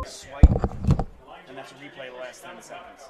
swipe, and that's a replay of the last 10 seconds.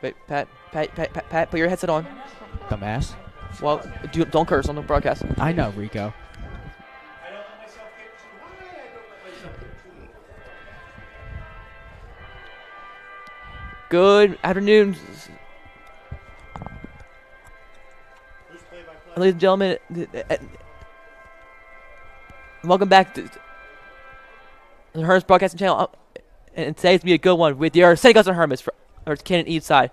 Wait, Pat, put your headset on. Dumbass. Well, don't curse on the broadcast. I know, Rico. Good afternoon, ladies and gentlemen. Welcome back to the Hermits Broadcasting Channel. And today's going to be a good one with your St. Augustine Hermits versus Canton Eastside.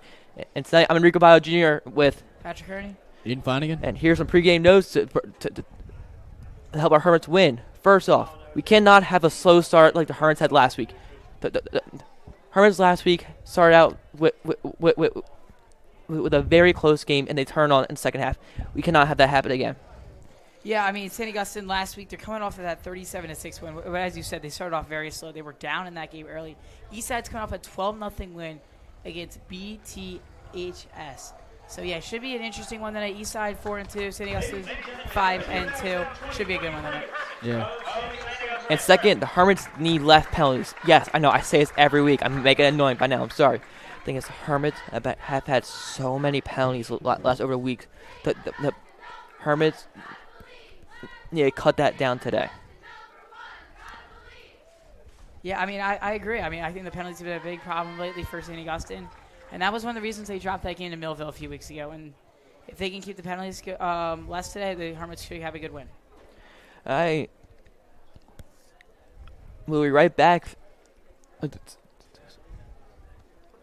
And tonight I'm Enrico Bio Jr. with Patrick Kearney. Ian Flanagan. And here's some pregame notes to help our Hermits win. First off, we cannot have a slow start like the Hermits had last week. The Hermits last week started out with a very close game, and they turned on in the second half. We cannot have that happen again. Yeah, I mean, St. Augustine last week, they're coming off of that 37-6 win. But as you said, they started off very slow. They were down in that game early. Eastside's coming off a 12-0 win against BTHS. So, yeah, should be an interesting one tonight. Eastside 4-2, St. Augustine 5-2. Should be a good one tonight. Yeah. And second, the Hermits need less penalties. Yes, I know, I say this every week. I'm making it annoying by now. I'm sorry. The thing is, the Hermits have had so many penalties last over the week. The Hermits need to cut that down today. Yeah, I mean, I agree. I mean, I think the penalties have been a big problem lately for St. Augustine. And that was one of the reasons they dropped that game to Millville a few weeks ago. And if they can keep the penalties less today, the Hermits should have a good win. We'll be right back.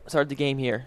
Start the game here.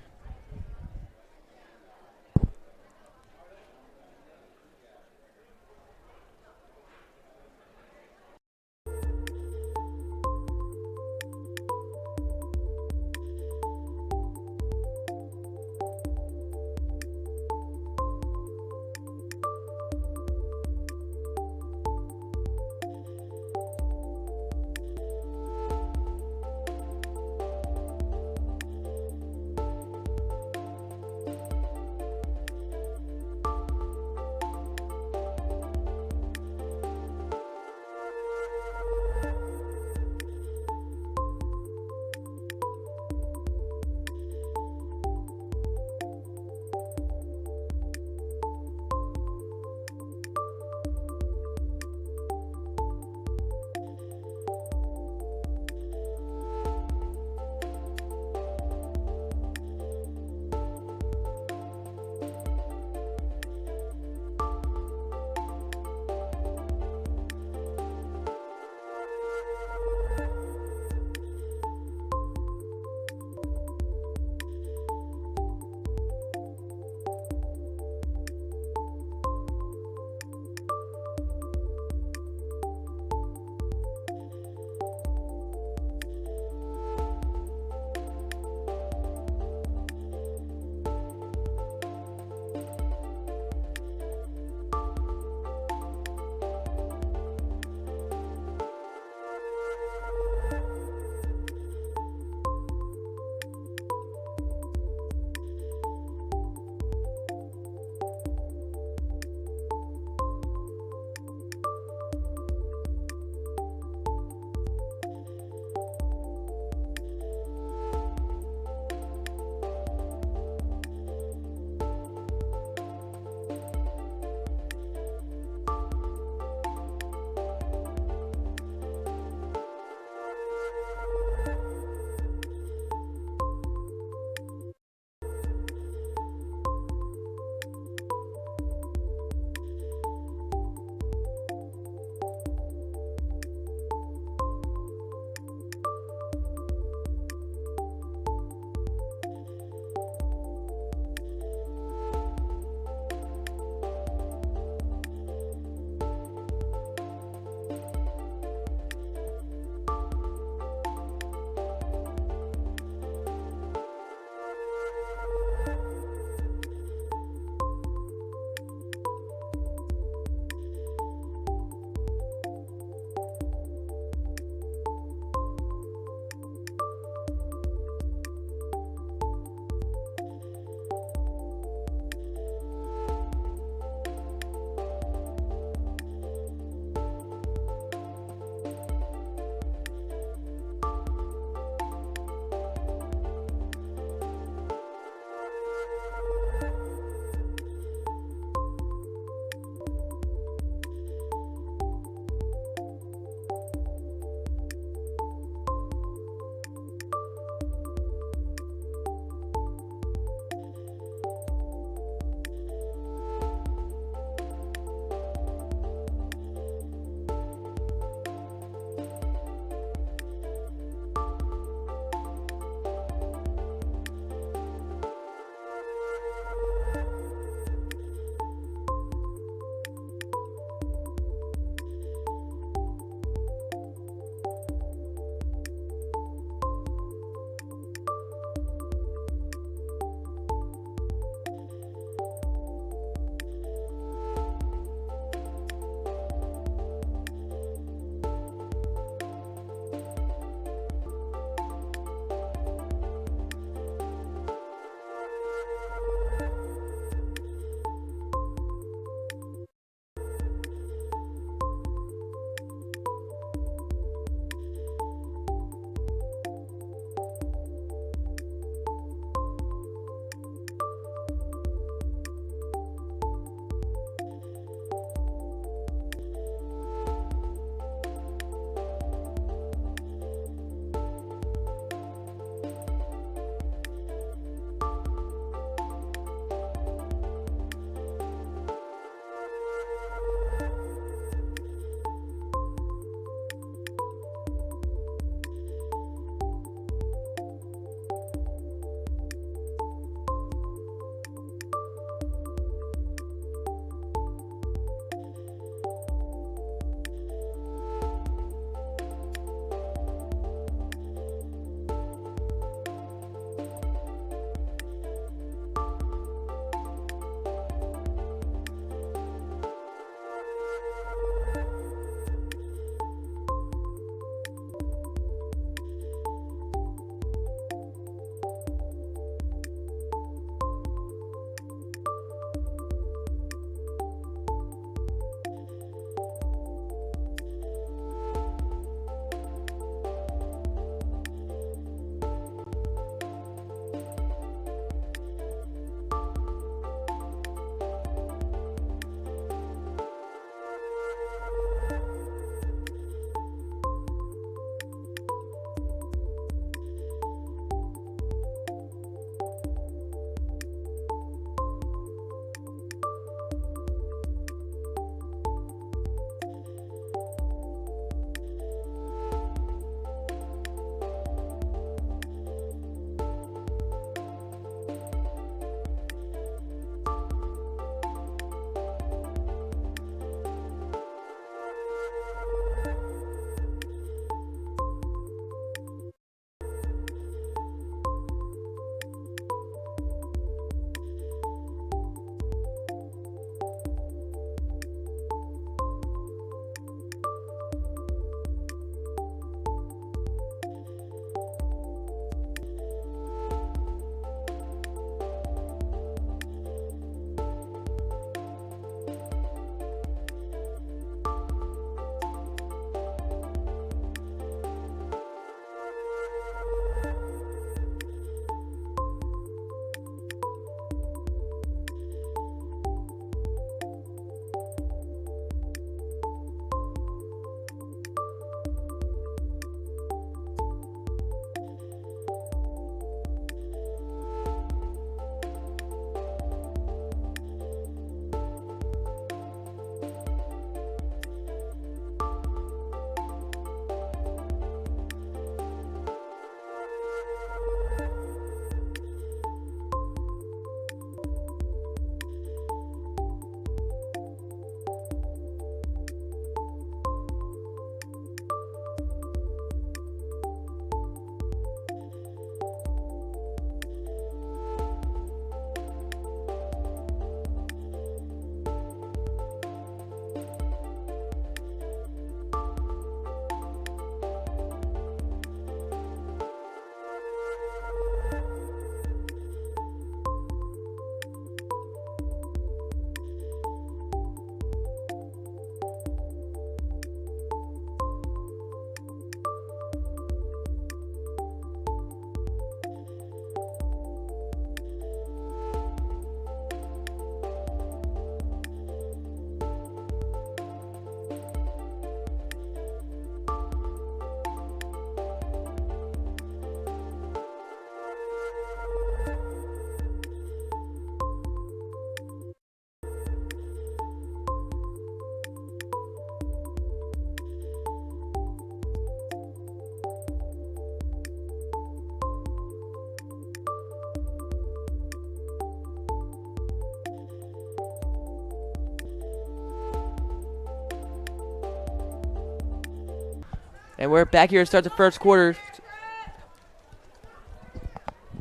And we're back here to start the first quarter.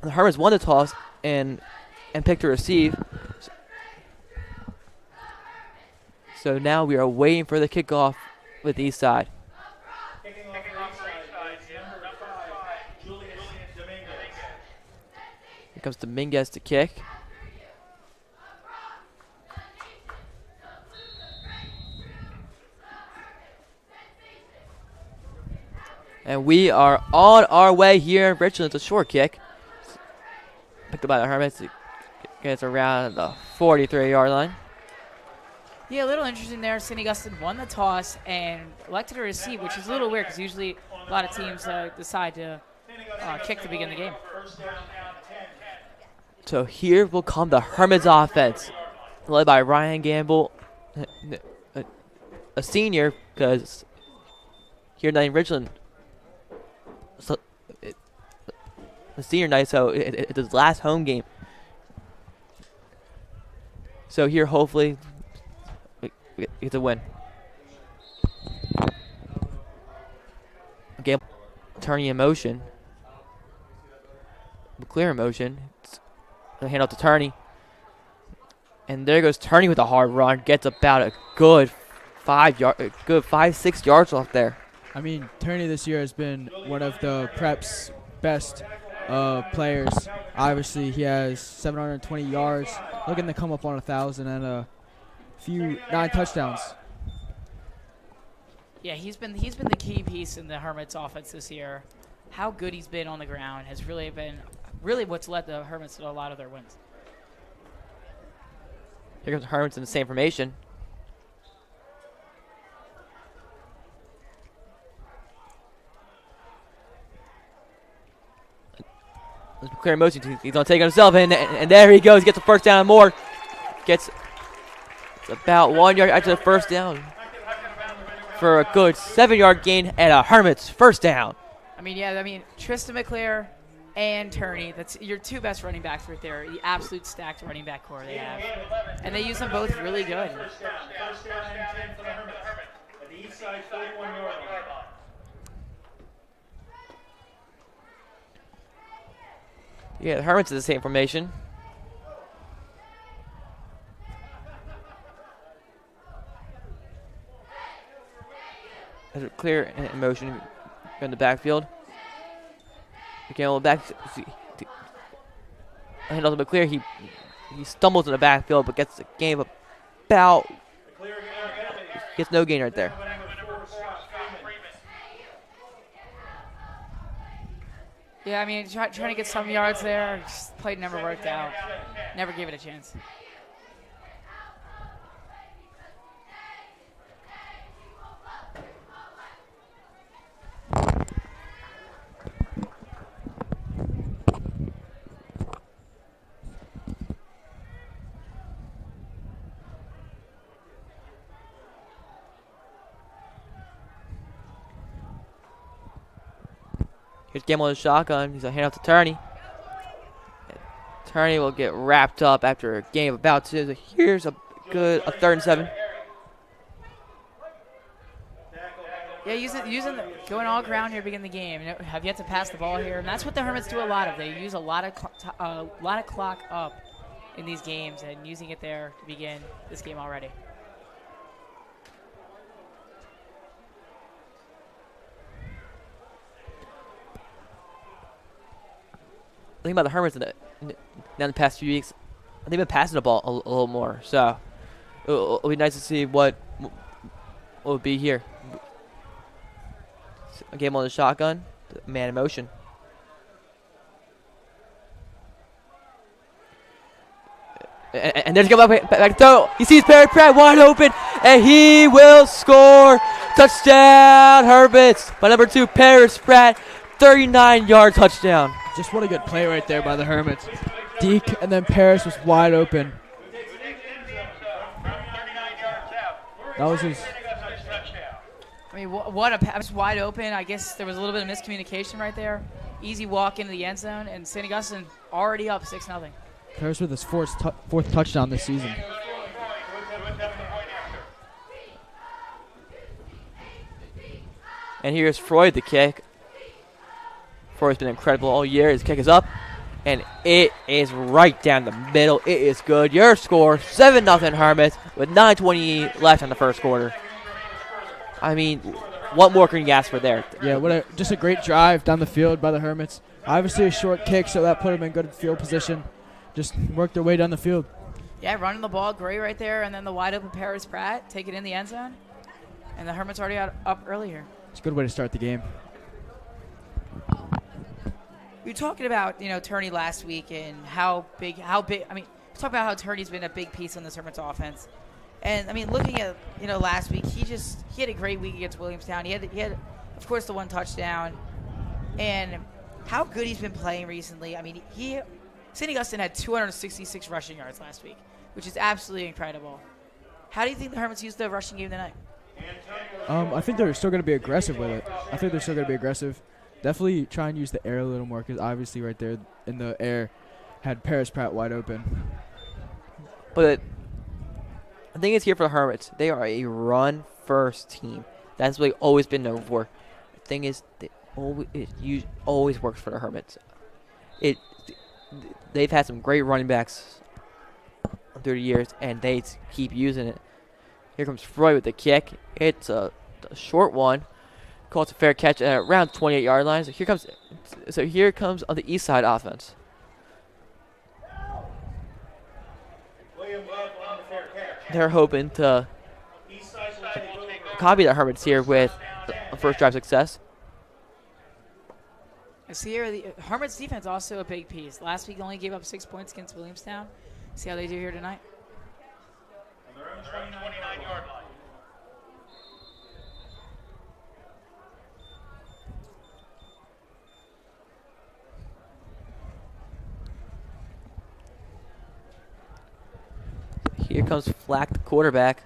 The Hermits won the toss and picked to receive. So now we are waiting for the kickoff with Eastside. Here comes Dominguez to kick. And we are on our way here in Richland. It's a short kick. Picked up by the Hermits. It gets around the 43-yard line. Yeah, a little interesting there. St. Augustine won the toss and elected to receive, which is a little weird because usually a lot of teams decide to kick to begin the game. So here will come the Hermits offense, led by Ryan Gamble, a senior, because here tonight in Richland, so the senior night, so it's his last home game. So here, hopefully, we get to win. Gamble turning in motion, clear in motion. Hand off to Turney. And there goes Turney with a hard run. Gets about a good 5-6 yards off there. I mean, Turney this year has been one of the Prep's best players. Obviously, he has 720 yards, looking to come up on 1,000 and a few 9 touchdowns. Yeah, he's been the key piece in the Hermits offense this year. How good he's been on the ground has really been what's led the Hermits to a lot of their wins. Here comes Hermits in the same formation. Clear motion. He's going to take it himself, and there he goes. Gets the first down and more. Gets about 1 yard after the first down for a good 7-yard gain and a Hermits first down. Tristan McClure and Turney, that's your two best running backs right there. The absolute stacked running back core they have. And they use them both really good. First down and 10 for the Hermits. At the Eastside 41-yard line. Yeah, the Hermits is the same formation. Clear in motion in the backfield. Again, on the back. Hand off to McClear. He stumbles in the backfield, but gets a gain of about. Gets no gain right there. Yeah, trying to get some yards there. Just play never worked out. Never gave it a chance. Here's Gamble in the shotgun. He's going to hand off to Turney. Turney will get wrapped up after a game of about 2. Here's a 3rd and 7. Yeah, using going all ground here, begin the game. Have yet to pass the ball here, and that's what the Hermits do a lot of. They use a lot of clock up in these games, and using it there to begin this game already. The thing about the Hermits in the past few weeks, they've been passing the ball a little more. So it'll be nice to see what will be here. A game on the shotgun, man in motion. And there's going back throw. He sees Perry Pratt wide open, and he will score. Touchdown, Hermits by number 2, Paris Pratt, 39-yard touchdown. Just what a good play right there by the Hermits. Deke and then Paris was wide open. That was his. What a pass, wide open. I guess there was a little bit of miscommunication right there. Easy walk into the end zone, and St. Augustine already up 6-0. Paris with his fourth touchdown this season. And here's Freud, the kick. Freud's been incredible all year. His kick is up, and it is right down the middle. It is good. Your score, 7-0 Hermits with 9:20 left in the first quarter. I mean, what more can you ask for there? Yeah, just a great drive down the field by the Hermits. Obviously a short kick, so that put them in good field position. Just worked their way down the field. Yeah, running the ball, great right there, and then the wide open Paris Pratt, take it in the end zone. And the Hermits already up earlier. It's a good way to start the game. We were talking about, Turney last week and how big, I mean, we talked about how Turney's been a big piece on this Hermits offense. And, I mean, looking at, last week, he had a great week against Williamstown. He had, of course, the one touchdown. And how good he's been playing recently. I mean, St. Augustine had 266 rushing yards last week, which is absolutely incredible. How do you think the Hermits used the rushing game tonight? I think they're still going to be aggressive with it. I think they're still going to be aggressive. Definitely try and use the air a little more because obviously right there in the air had Paris Pratt wide open. But the thing is here for the Hermits, they are a run-first team. That's what they've always been known for. The thing is, it always works for the Hermits. They've had some great running backs through the years, and they keep using it. Here comes Freud with the kick. It's a short one. Calls a fair catch at around 28-yard line. So here comes on the Eastside offense. They're hoping to copy the Hermits here with a first drive success. I see here the Hermits defense also a big piece. Last week only gave up 6 points against Williamstown. See how they do here tonight. On their own 29-yard line. Here comes Flack, the quarterback.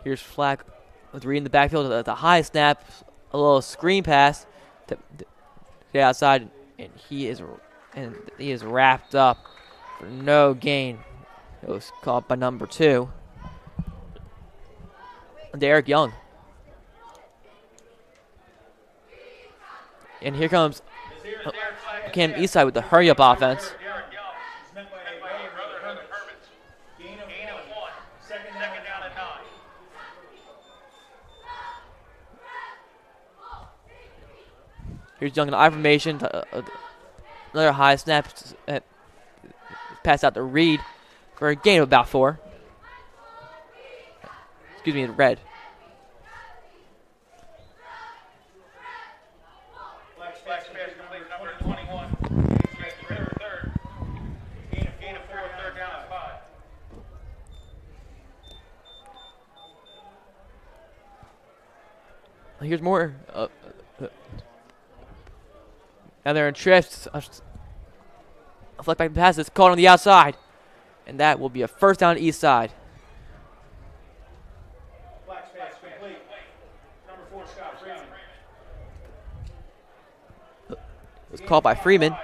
Here's Flack with Reed in the backfield at the high snap, a little screen pass to the outside, and he is wrapped up for no gain. It was caught by number 2, Derek Young. And here comes Cam Eastside with the hurry-up offense. Here's Young in I formation. Another high snap. Pass out to Reed for a gain of about 4. Excuse me, in red. Here's more. Now they're in trips. A flick back pass is caught on the outside. And that will be a first down east side. It was caught by Freeman.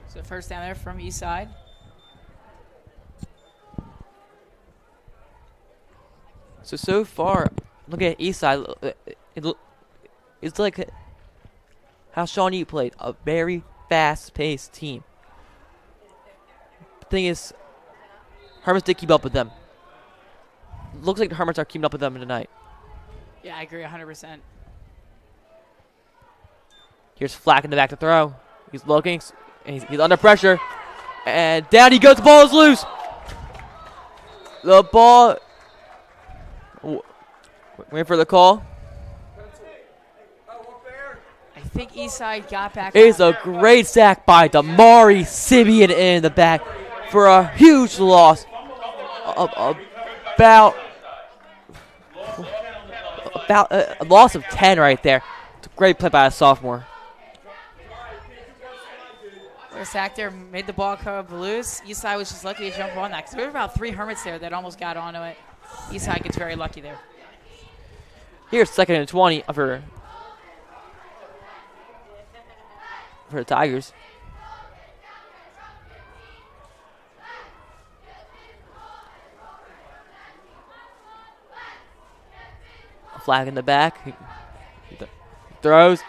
So first down there from east side. So far, look at Eastside. It's like how Shawnee played, a very fast-paced team. The thing is, Hermits did keep up with them. Looks like the Hermits are keeping up with them tonight. Yeah, I agree 100%. Here's Flack in the back to throw. He's looking, and he's under pressure. And down he goes, the ball is loose. The ball... Waiting for the call. I think Eastside got back. It's a great sack by Damari Sibian in the back for a huge loss. About a loss of 10 right there. It's a great play by a sophomore. A sack there made the ball come loose. Eastside was just lucky to jump on that because there were about 3 Hermits there that almost got onto it. Eastside gets very lucky there. Here's 2nd and 20 for the Tigers. A flag in the back. He throws,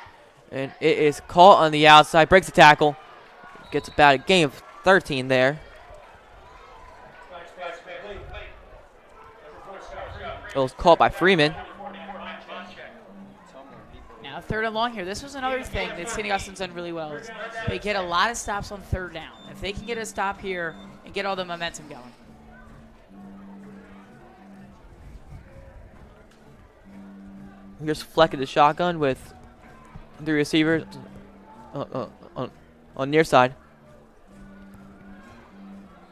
and it is caught on the outside. Breaks the tackle. Gets about a gain of 13 there. It was caught by Freeman. Now 3rd and long here. This was another thing that St. Augustine's done really well. Is they get a lot of stops on 3rd down. If they can get a stop here and get all the momentum going. Here's Fleck in the shotgun with the receivers on near side.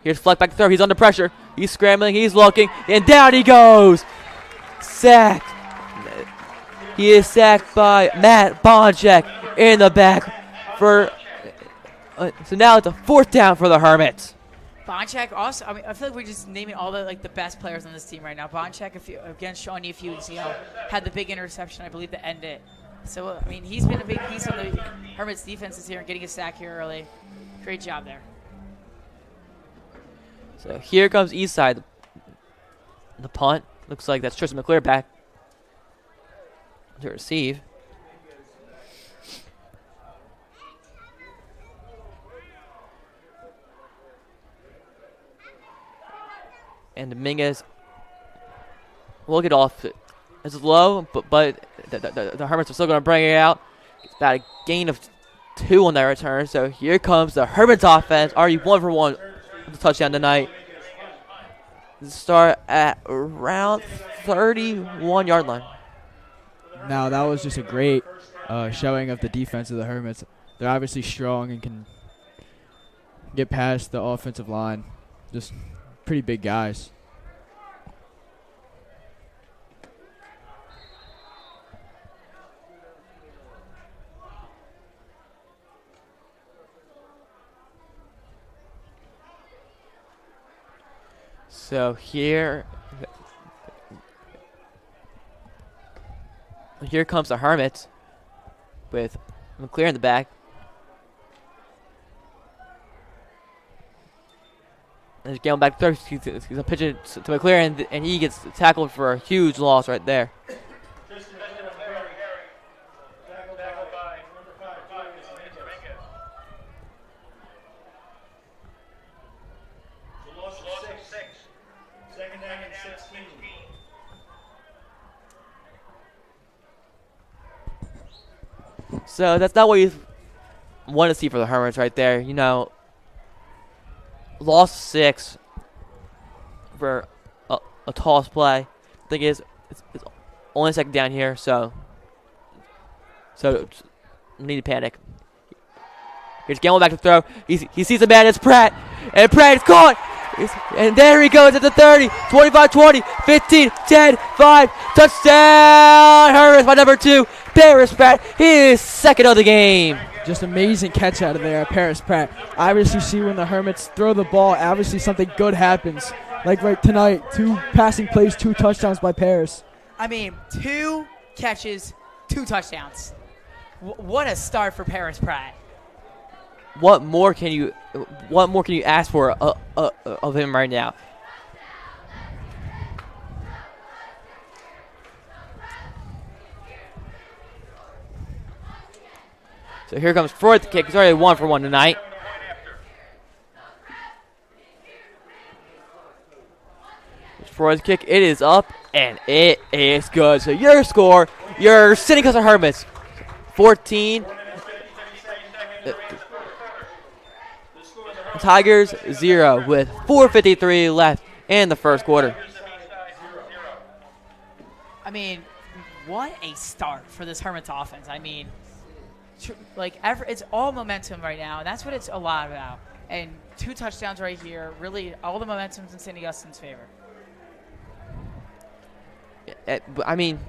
Here's Fleck back to throw. He's under pressure. He's scrambling. He's looking. And down he goes. Sacked. He is sacked by Matt Bonchek in the back for. So now it's a 4th down for the Hermits. Bonchek also, I mean, I feel like we're just naming all the the best players on this team right now. Bonchek, against Shawnee a few weeks ago, had the big interception, I believe, to end it. So, I mean, he's been a big piece on the Hermits defense this year and getting a sack here early. Great job there. So here comes Eastside. The punt. Looks like that's Tristan McClure back to receive. And Dominguez will get off. It's low, but the Hermits are still going to bring it out. It's about a gain of 2 on that return. So here comes the Hermits offense. Already 1 for 1 with a touchdown tonight. Start at around 31-yard line. Now, that was just a great showing of the defense of the Hermits. They're obviously strong and can get past the offensive line. Just pretty big guys. So here comes the Hermits with McClear in the back. And he's going back to third. He's going to pitch it to McClear, and he gets tackled for a huge loss right there. So that's not what you want to see for the Hermits right there. You know, lost 6 for a toss play. Thing is, it's only 2nd down here, so no need to panic. Here's Gamble back to throw. He sees a man. It's Pratt, and Pratt is caught. And there he goes at the 30, 25, 20, 15, 10, 5. Touchdown, Hermits by number 2, Paris Pratt. His 2nd of the game. Just amazing catch out of there, Paris Pratt. Obviously, see when the Hermits throw the ball, obviously something good happens. Like right tonight, 2 passing plays, 2 touchdowns by Paris. I mean, 2 catches, 2 touchdowns. What a start for Paris Pratt. What more can you ask for of him right now? So here comes Freud the kick. He's already 1 for 1 tonight. Freud's kick. It is up and it is good. So your score, your St. Augustine Hermits, 14. Tigers 0 with 4:53 left in the first quarter. I mean, what a start for this Hermits offense. I mean, it's all momentum right now, and that's what it's a lot about. And 2 touchdowns right here, really all the momentum's in St. Augustine's favor. I mean,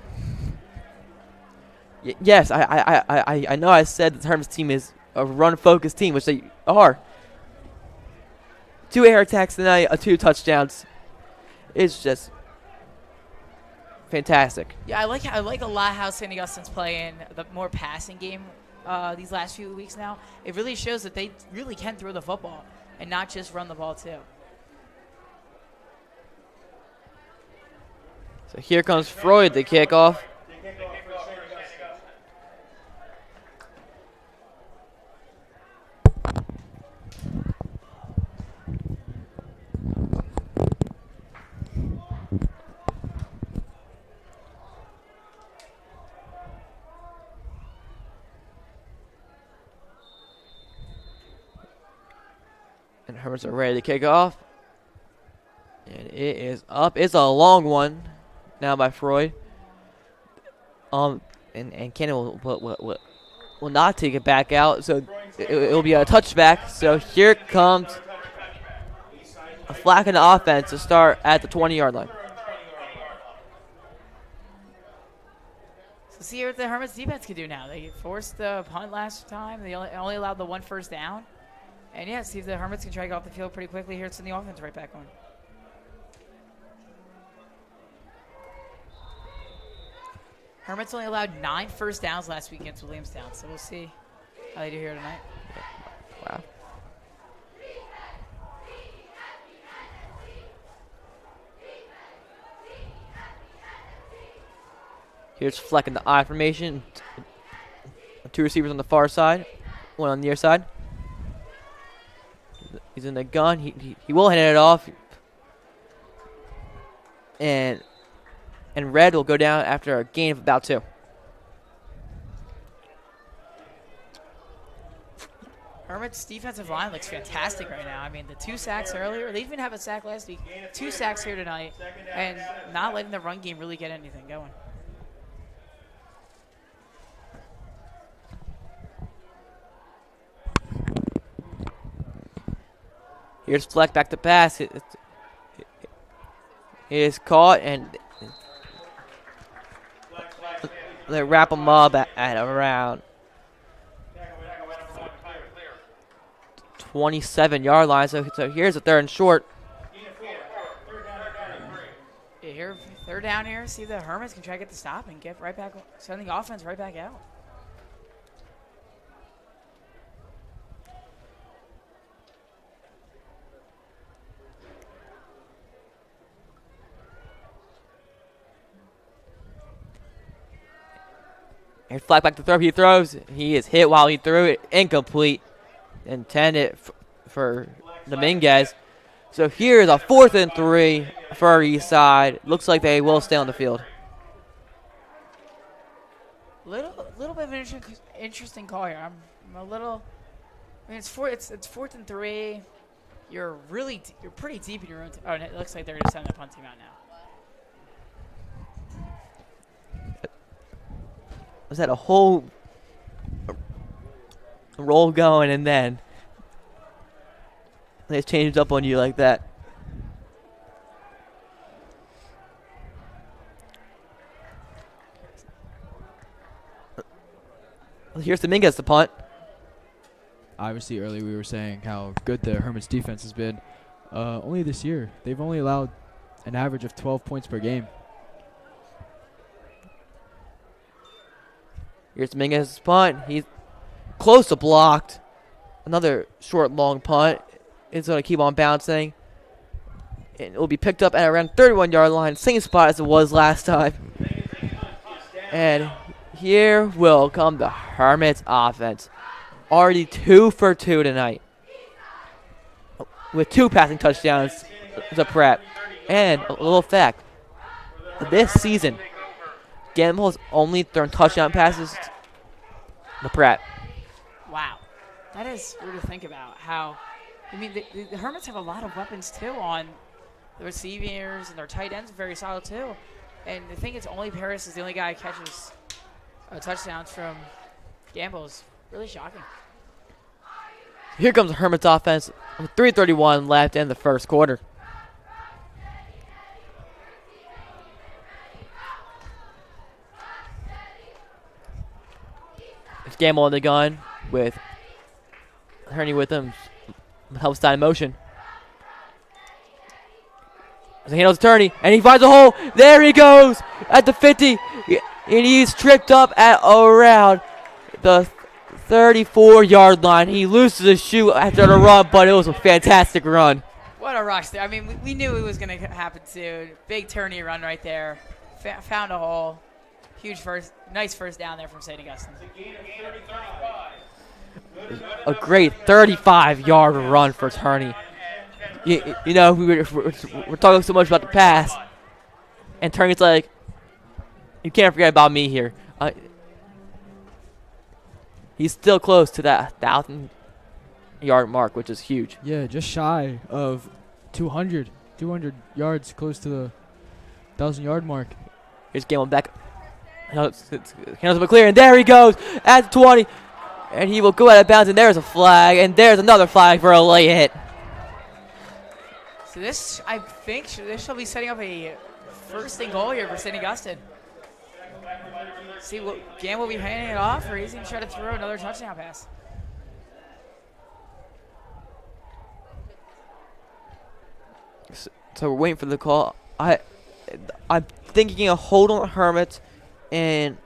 yes, I know I said the Hermits team is a run-focused team, which they are. 2 air attacks tonight, 2 touchdowns. It's just fantastic. Yeah, I like a lot how St. Augustine's playing the more passing game these last few weeks now. It really shows that they really can throw the football and not just run the ball too. So here comes Freud, the kickoff. And Hermits are ready to kick off. And it is up. It's a long one now by Freud. And Cannon will not take it back out. So it will be a touchback. So here comes a flag in the offense to start at the 20-yard line. So see what the Hermits defense can do now. They forced the punt last time. They only allowed the 1 first down. And yeah, see if the Hermits can try to get off the field pretty quickly here. It's in the offense right back on. Hermits only allowed 9 first downs last week against Williamstown, so we'll see how they do here tonight. Wow. Here's Fleck in the I formation. 2 receivers on the far side, 1 on the near side. He's in the gun. He will hand it off. And Red will go down after a gain of about 2. Hermits' defensive line looks fantastic right now. I mean, the 2 sacks earlier. They even have a sack last week. 2 sacks here tonight. And not letting the run game really get anything going. Here's Fleck back to pass. It is caught, and they wrap him up at around 27-yard line. So here's a 3rd and short. Yeah, here, 3rd down here. See if the Hermits can try to get the stop and get right back, send the offense right back out. Here's Fleck back to throw. He throws. He is hit while he threw it. Incomplete. Intended for Dominguez. So here's a 4th and 3 for Eastside. Looks like they will stay on the field. Little bit of an interesting call here. I'm a little. I mean, it's 4th and 3. You're pretty deep in your own. Oh, and it looks like they're gonna send the punt team out now. Was that a whole roll going, and then they changed up on you like that? Here's Dominguez to punt. Obviously, earlier we were saying how good the Hermits defense has been. Only this year, they've only allowed an average of 12 points per game. Here's Dominguez's punt. He's close to blocked. Another short, long punt. It's going to keep on bouncing. And it will be picked up at around 31-yard line. Same spot as it was last time. And here will come the Hermits offense. Already 2 for 2 tonight. With 2 passing touchdowns to prep. And a little fact. This season, Gamble has only thrown touchdown passes to Pratt. Wow. That is weird to think about. How, I mean, the Hermits have a lot of weapons, too, on the receivers, and their tight ends are very solid, too. And I think it's only Paris is the only guy who catches touchdowns from Gamble. Is really shocking. Here comes the Hermits offense. 3:31 left in the first quarter. It's Gamble in the gun with Herney with him. Helps stay in motion. As he handles Turney, and he finds a hole. There he goes at the 50. And he's tripped up at around the 34-yard line. He loses his shoe after the run, but it was a fantastic run. What a rush there. I mean, we knew it was going to happen soon. Big tourney run right there. Found a hole. Huge nice first down there from St. Augustine. A great 35-yard run for Turney. You know, we're talking so much about the pass, and Turney's like, you can't forget about me here. He's still close to that 1,000-yard mark, which is huge. Yeah, just shy of 200 yards, close to the 1,000-yard mark. Here's Gamble back. Hands up clear, and there he goes at the 20. And he will go out of bounds, and there's a flag, and there's another flag for a late hit. So this, I think, this shall be setting up a first and goal here for St. Augustine. See, Gamble will be handing it off, or he's going to try to throw another touchdown pass. So we're waiting for the call. I'm thinking a hold on the Hermits and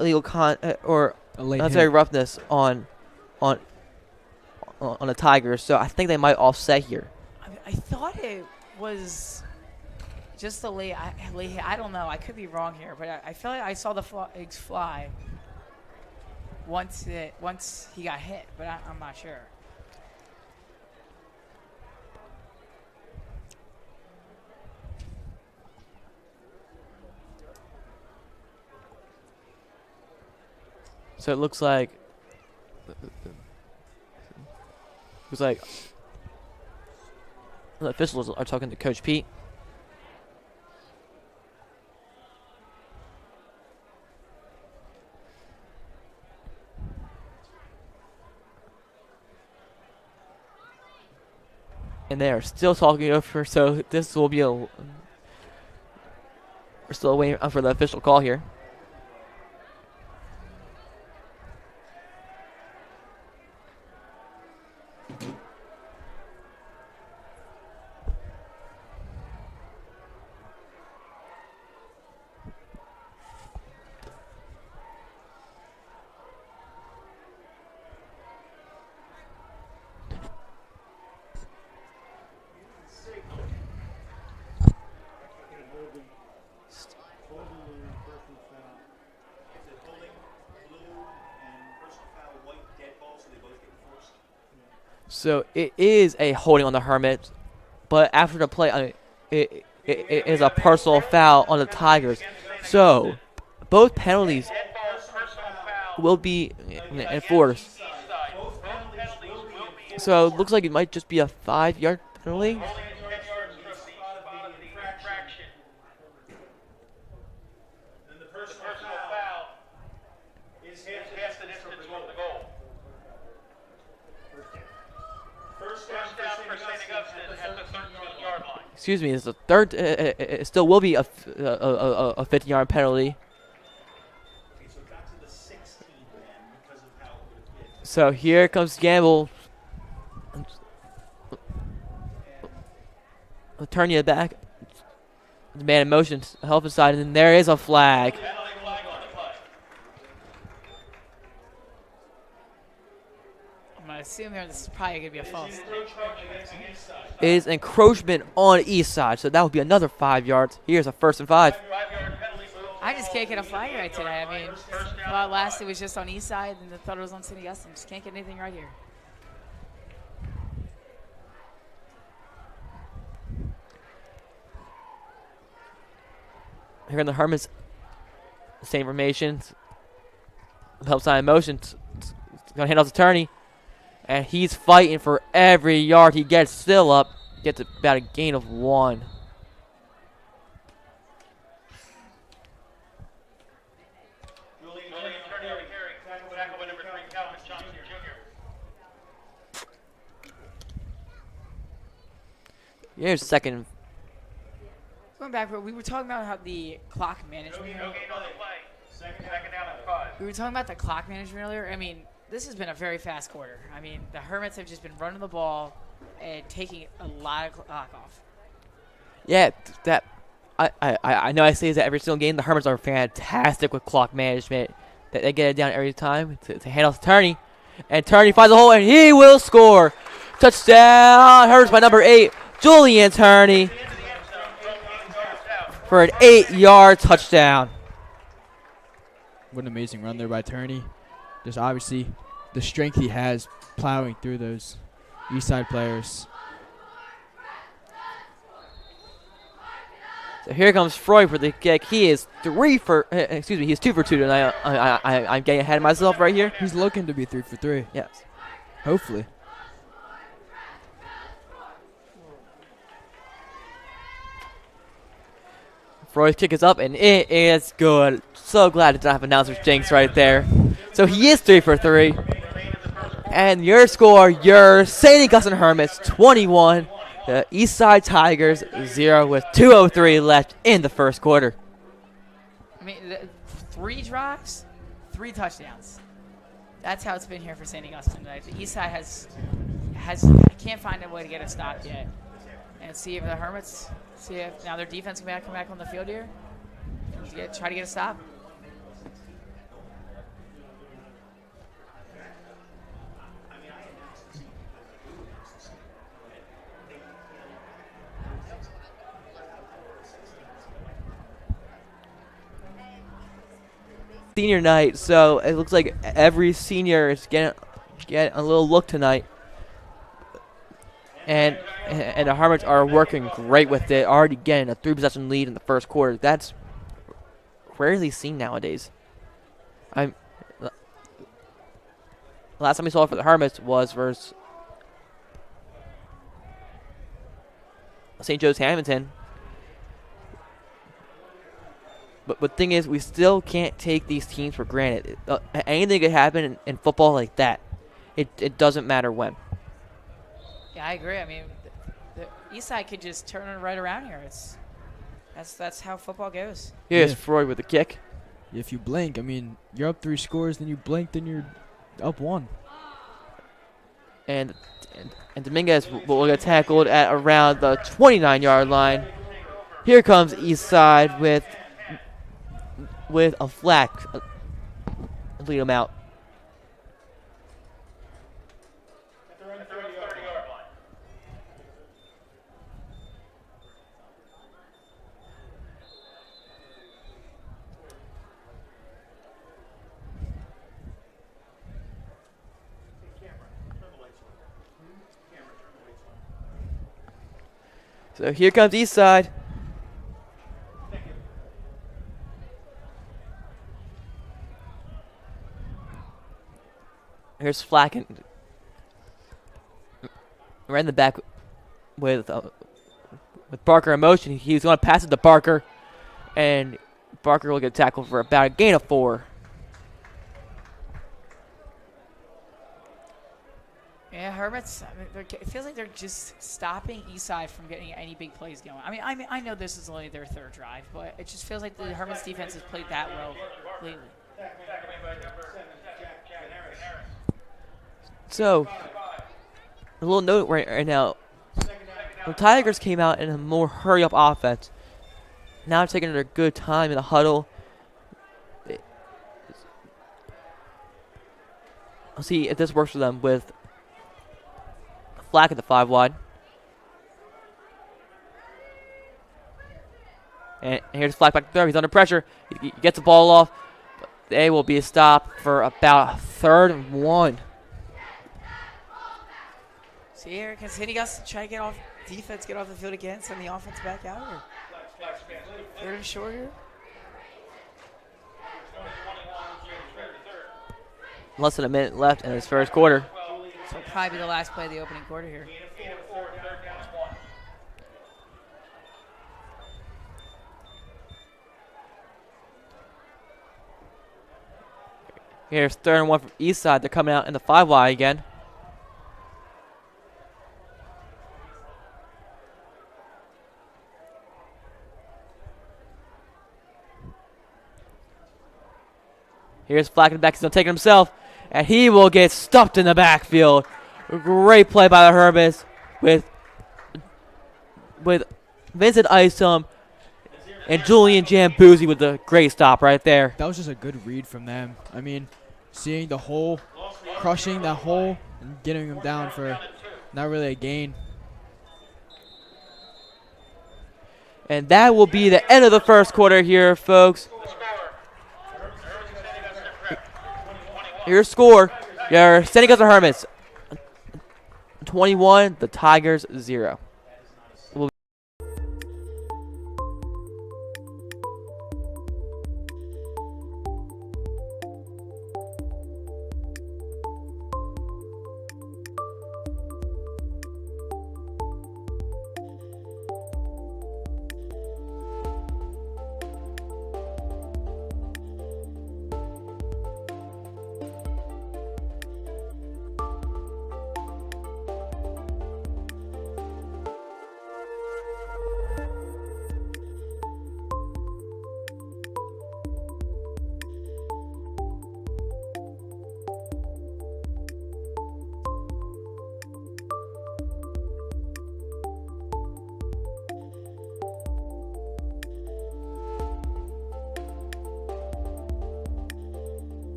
illegal or unnecessary roughness on the Tigers. So I think they might offset here. I thought it was just a late hit. I don't know. I could be wrong here, but I feel like I saw the eggs fly once he got hit, but I'm not sure. So it looks like the officials are talking to Coach Pete. And they are still talking over, so this will be we're still waiting for the official call here. So it is a holding on the Hermits, but after the play, it is a personal foul on the Tigers. So both penalties will be enforced. So it looks like it might just be a 5-yard penalty. Excuse me, it's the third. It still will be a 15-yard penalty. So here comes Gamble. I'll turn you back. The man in motion, help aside, and then there is a flag. I assume this is probably going to be a false. It is encroachment on Eastside, so that would be another 5 yards. Here's a 1st and 5. I just can't get a flag right today. I mean, last it was just on Eastside, and I thought it was on St. Augustine. Just can't get anything right here. Here in the Hermits, same formation. Help sign in motion. Gonna hand off to Turney. And he's fighting for every yard he gets. Still up. Gets about a gain of 1. Here's second. Going back, we were talking about how the clock management. We were talking about the clock management earlier. I mean, this has been a very fast quarter. I mean, the Hermits have just been running the ball and taking a lot of clock off. Yeah, that I know I say that every single game. The Hermits are fantastic with clock management. That they get it down every time to handle Turney. And Turney finds a hole, and he will score. Touchdown, Hermits by number 8, Julian Turney, for an 8-yard touchdown. What an amazing run there by Turney. Just obviously the strength he has plowing through those Eastside players. So here comes Freud for the kick. He is 2 for 2 tonight. I'm getting ahead of myself right here. He's looking to be 3 for 3. Yes. Hopefully. Freud's kick is up, and it is good. So glad to not have announcer's jinx right there. So he is 3 for 3. And your score, your St. Augustine Hermits 21, the Eastside Tigers 0 with 2:03 left in the first quarter. I mean, 3 drives, 3 touchdowns. That's how it's been here for St. Augustine tonight. The Eastside has can't find a way to get a stop yet. And see if the Hermits, now their defense can come back on the field here. Try to get a stop. Senior night, so it looks like every senior is getting a little look tonight. And the Hermits are working great with it, already getting a 3-possession lead in the first quarter. That's rarely seen nowadays. Last time we saw it for the Hermits was versus St. Joe's Hamilton. But the thing is, we still can't take these teams for granted. Anything could happen in football like that. It doesn't matter when. Yeah, I agree. I mean, the Eastside could just turn it right around here. That's how football goes. Here's Freud with the kick. If you blink, I mean, you're up 3 scores, then you blink, then you're up 1. And Dominguez will get tackled at around the 29-yard line. Here comes Eastside with a flag. Lead him out. So here comes Eastside. Here's Flacken. Right in the back with Barker in motion. He's going to pass it to Barker. And Barker will get tackled for about a gain of 4. Yeah, Hermits, I mean, it feels like they're just stopping Eastside from getting any big plays going. I mean, I know this is only their 3rd drive, but it just feels like the Hermits defense has played that well lately. So, a little note right now. The Tigers came out in a more hurry-up offense. Now they're taking their good time in the huddle. I'll see if this works for them with Flack at the 5 wide. And here's Flack back there. He's under pressure. He gets the ball off. But they will be stopped for about 3rd and 1. See here, can St. Augustine try to get off defense, get off the field again, send the offense back out? Or 3rd and short here? Less than a minute left in this first quarter. So it'll probably be the last play of the opening quarter here. Here's 3rd and 1 from Eastside. They're coming out in the 5 wide again. Here's Flack in the back. He's going to take it himself. and he will get stuffed in the backfield. Great play by the Hermits with Vincent Isom and Julian Jambuzzi with the great stop right there. That was just a good read from them. I mean, seeing the hole, crushing that hole, and getting him down for not really a gain. And that will be the end of the first quarter here, folks. Your score, your St. Augustine Hermits 21, the Tigers 0.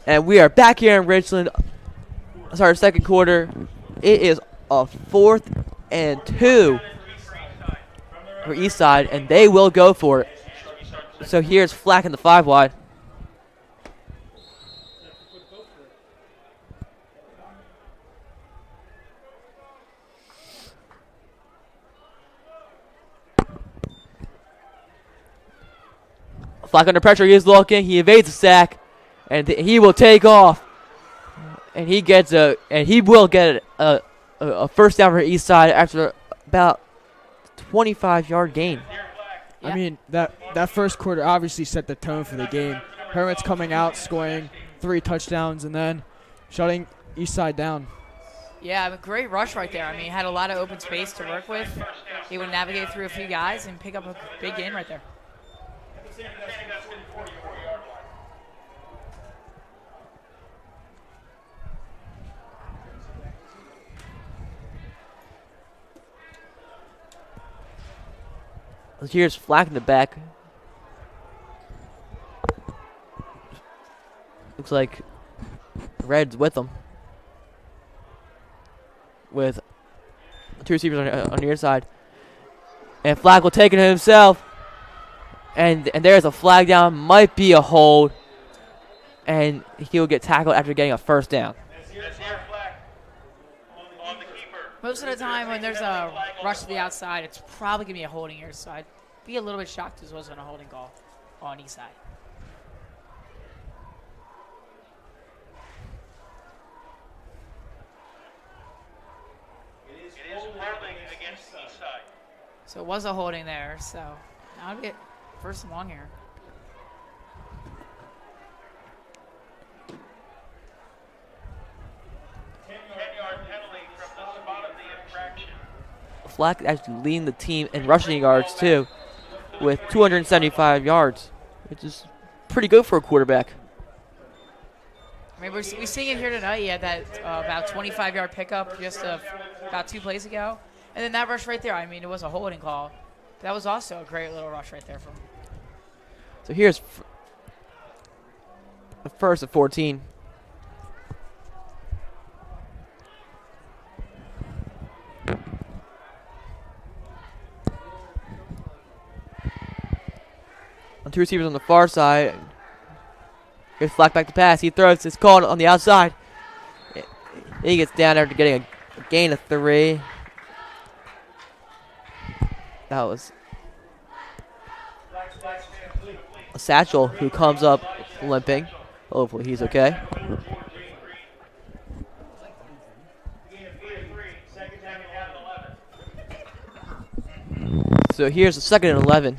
And we are back here in Richland. Sorry, second quarter. It is a 4th and 2 for Eastside, and they will go for it. So here's Flack in the 5 wide. Flack under pressure. He is looking. He evades the sack. And he will take off, and he will get a first down for Eastside after about 25-yard gain. Yeah. I mean, that first quarter obviously set the tone for the game. Hermits coming out, scoring 3 touchdowns, and then shutting Eastside down. Yeah, a great rush right there. I mean, he had a lot of open space to work with. He would navigate through a few guys and pick up a big gain right there. Here's Flack in the back. Looks like Red's with them. With 2 receivers on the near side. And Flack will take it himself. And there's a flag down. Might be a hold. And he'll get tackled after getting a first down. Most of the time when there's a rush to the outside, it's probably going to be a holding here. So I'd be a little bit shocked if this wasn't a holding call on Eastside. It is holding against Eastside. So it was a holding there. So now it'll be first and long here. Flack actually leading the team in rushing yards too, with 275 yards, which is pretty good for a quarterback. I mean, we're seeing it here tonight. He had that about 25-yard pickup just about 2 plays ago. And then that rush right there, I mean, it was a holding call. That was also a great little rush right there from him. So here's the first of 14. On 2 receivers on the far side. Here's Flack back to pass. He throws. It's called on the outside. He gets down there to getting a gain of 3. That was a Satchel who comes up limping. Hopefully he's okay. So here's the 2nd and 11.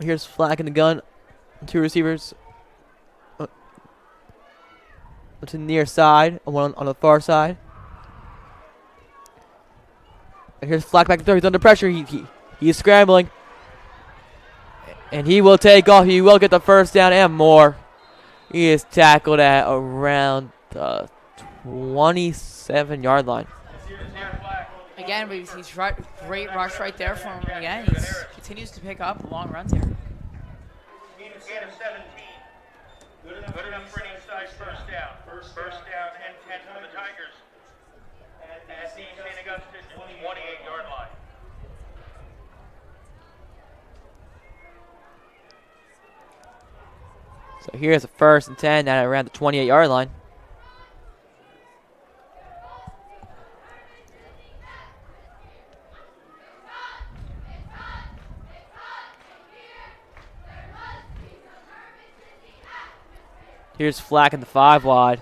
Here's flag in the gun. 2 receivers. To the near side, and one on the far side. And here's flag back to throw. He's under pressure. He's scrambling. And he will take off. He will get the first down and more. He is tackled at around the 27-yard line. Again, he's right, great rush right there from him. Again, he continues to pick up long runs here. Gain of 17. Good enough for an Eastside first down. First down and 10 for the Tigers. At the St. Augustine 28-yard line. So here's a 1st and 10 at around the 28-yard line. Here's Flack in the 5 wide.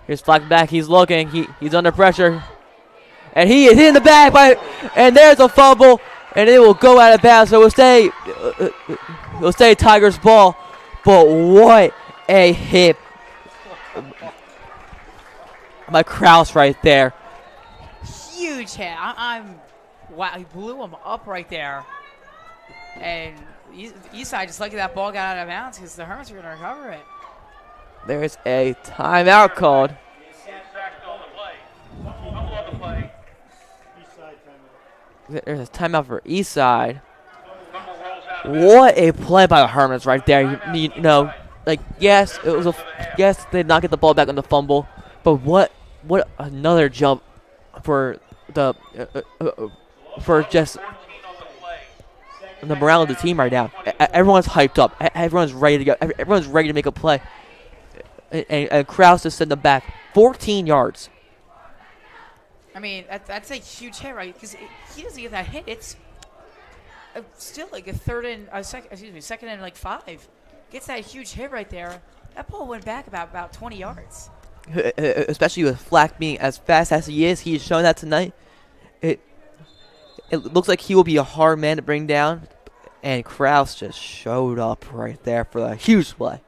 Here's Flack back. He's looking. He's under pressure. And he is in the bag. And there's a fumble. And it will go out of bounds. So it'll stay Tigers ball. But what a hit by Kraus right there. Huge hit. Wow, he blew him up right there. And Eastside just lucky that ball got out of bounds because the Hermits are going to recover it. There's a timeout called. There's a timeout for Eastside. What a play by the Hermits right there. You know, like yes, yes they did not get the ball back on the fumble, but what another jump for the for just the morale of the team right now. Everyone's hyped up. Everyone's ready to go. Everyone's ready to make a play. And Kraus just sent them back 14 yards. I mean, that's a huge hit, right? Because he doesn't get that hit. It's still like a second and like 5. Gets that huge hit right there. That ball went back about 20 yards. Especially with Flack being as fast as he is. He's shown that tonight. It looks like he will be a hard man to bring down. And Kraus just showed up right there for a huge play.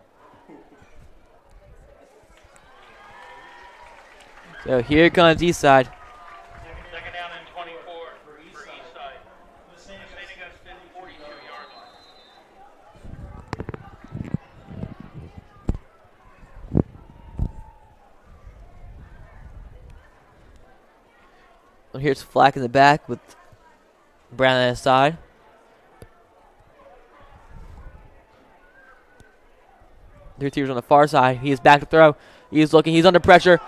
So here comes Eastside. Second down and 24 for Eastside. St. Augustine 42-yard line. Well, here's Flack in the back with Brown on his side. The receiver's on the far side. He is back to throw. He's looking. He's under pressure.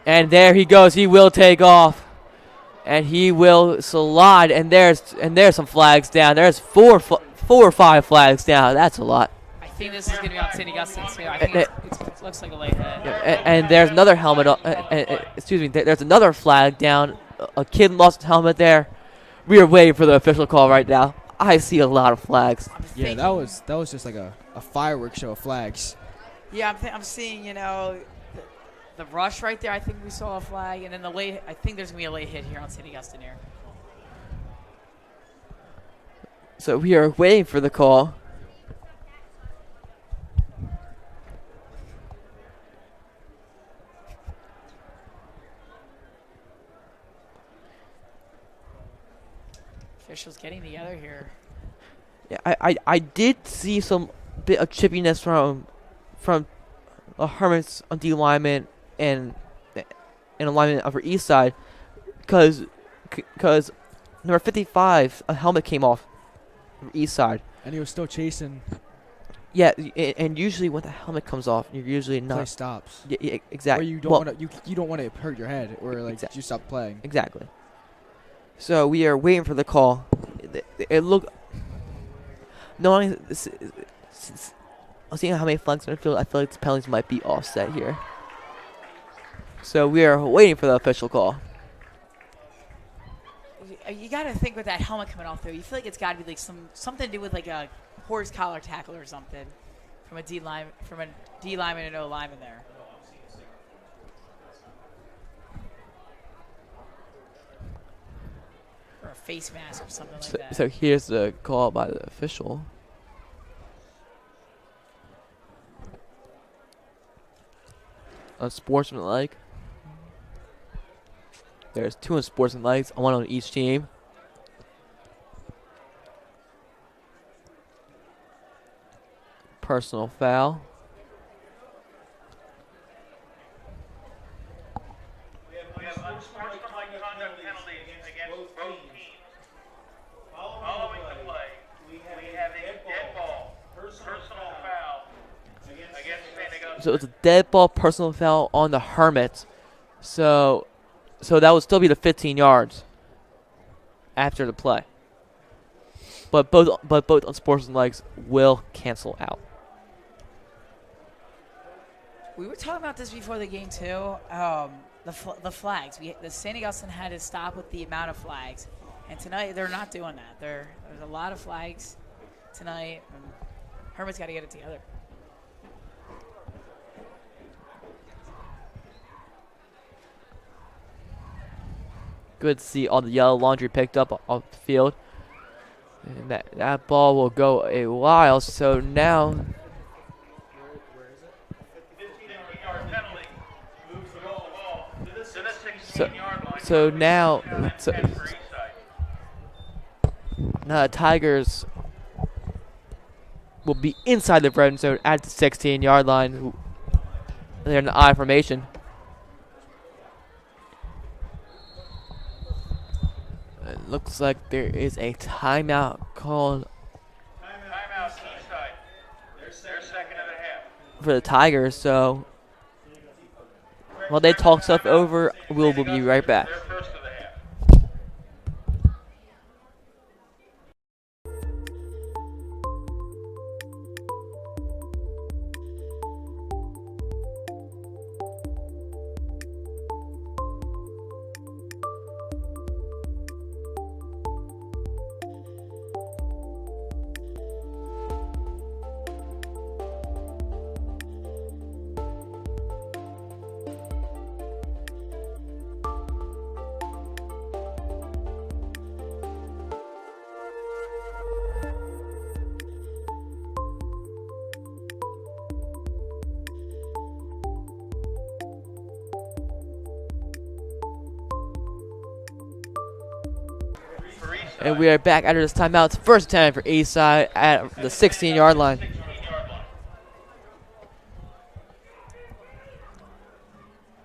And there he goes. He will take off. And he will slide. And there's some flags down. There's four or five flags down. That's a lot. I think this is going to be on St. Augustine too. I think it looks like a late hit. And there's another helmet. Excuse me. There's another flag down. A kid lost a helmet there. We are waiting for the official call right now. I see a lot of flags. Yeah, that was just like a fireworks show of flags. Yeah, I'm seeing, the rush right there. I think we saw a flag, and then the late. I think there's gonna be a late hit here on St. Augustine here. So we are waiting for the call. Officials getting together here. Yeah, I did see some bit of chippiness from Hermits on D lineman and alignment over Eastside, because number 55 a helmet came off from Eastside. And he was still chasing. Yeah, and usually when the helmet comes off, you're usually not. Play stops. Yeah, exactly. Or you don't want to. You don't want to hurt your head, or like you stop playing. Exactly. So we are waiting for the call. It looked. Knowing, seeing how many flags on the field, I feel like the penalties might be offset here. So we are waiting for the official call. You got to think with that helmet coming off, though. You feel like it's got to be like something to do with like a horse collar tackle or something from a D lineman and an O lineman there. a face mask or something like So, that. so here's the call by the official. Unsportsmanlike. There's 2 unsportsmanlike, 1 on each team. Personal foul. We have unsportsmanlike conduct penalties against both teams. Following the play, we have a dead ball, personal foul against St. Augustine. So it's a dead ball personal foul on the Hermits. So that would still be the 15 yards after the play. But both unsportsmanlikes will cancel out. We were talking about this before the game too. The flags. The St. Augustine had to stop with the amount of flags, and tonight they're not doing that. There's a lot of flags tonight. And Hermit's got to get it together. Good to see all the yellow laundry picked up off the field. And that ball will go a while. So now 15-yard penalty moves the ball to the 16-yard line. so now For Eastside. now the Tigers will be inside the red zone at the 16-yard line. They're in the I formation. It looks like there is a timeout called Timeout Eastside. Their second of the half. for the Tigers. So while they talk stuff over, we'll be right back. Their first of the half. And we are back after this timeout. It's first time for Eastside at the 16-yard line. 16-yard line.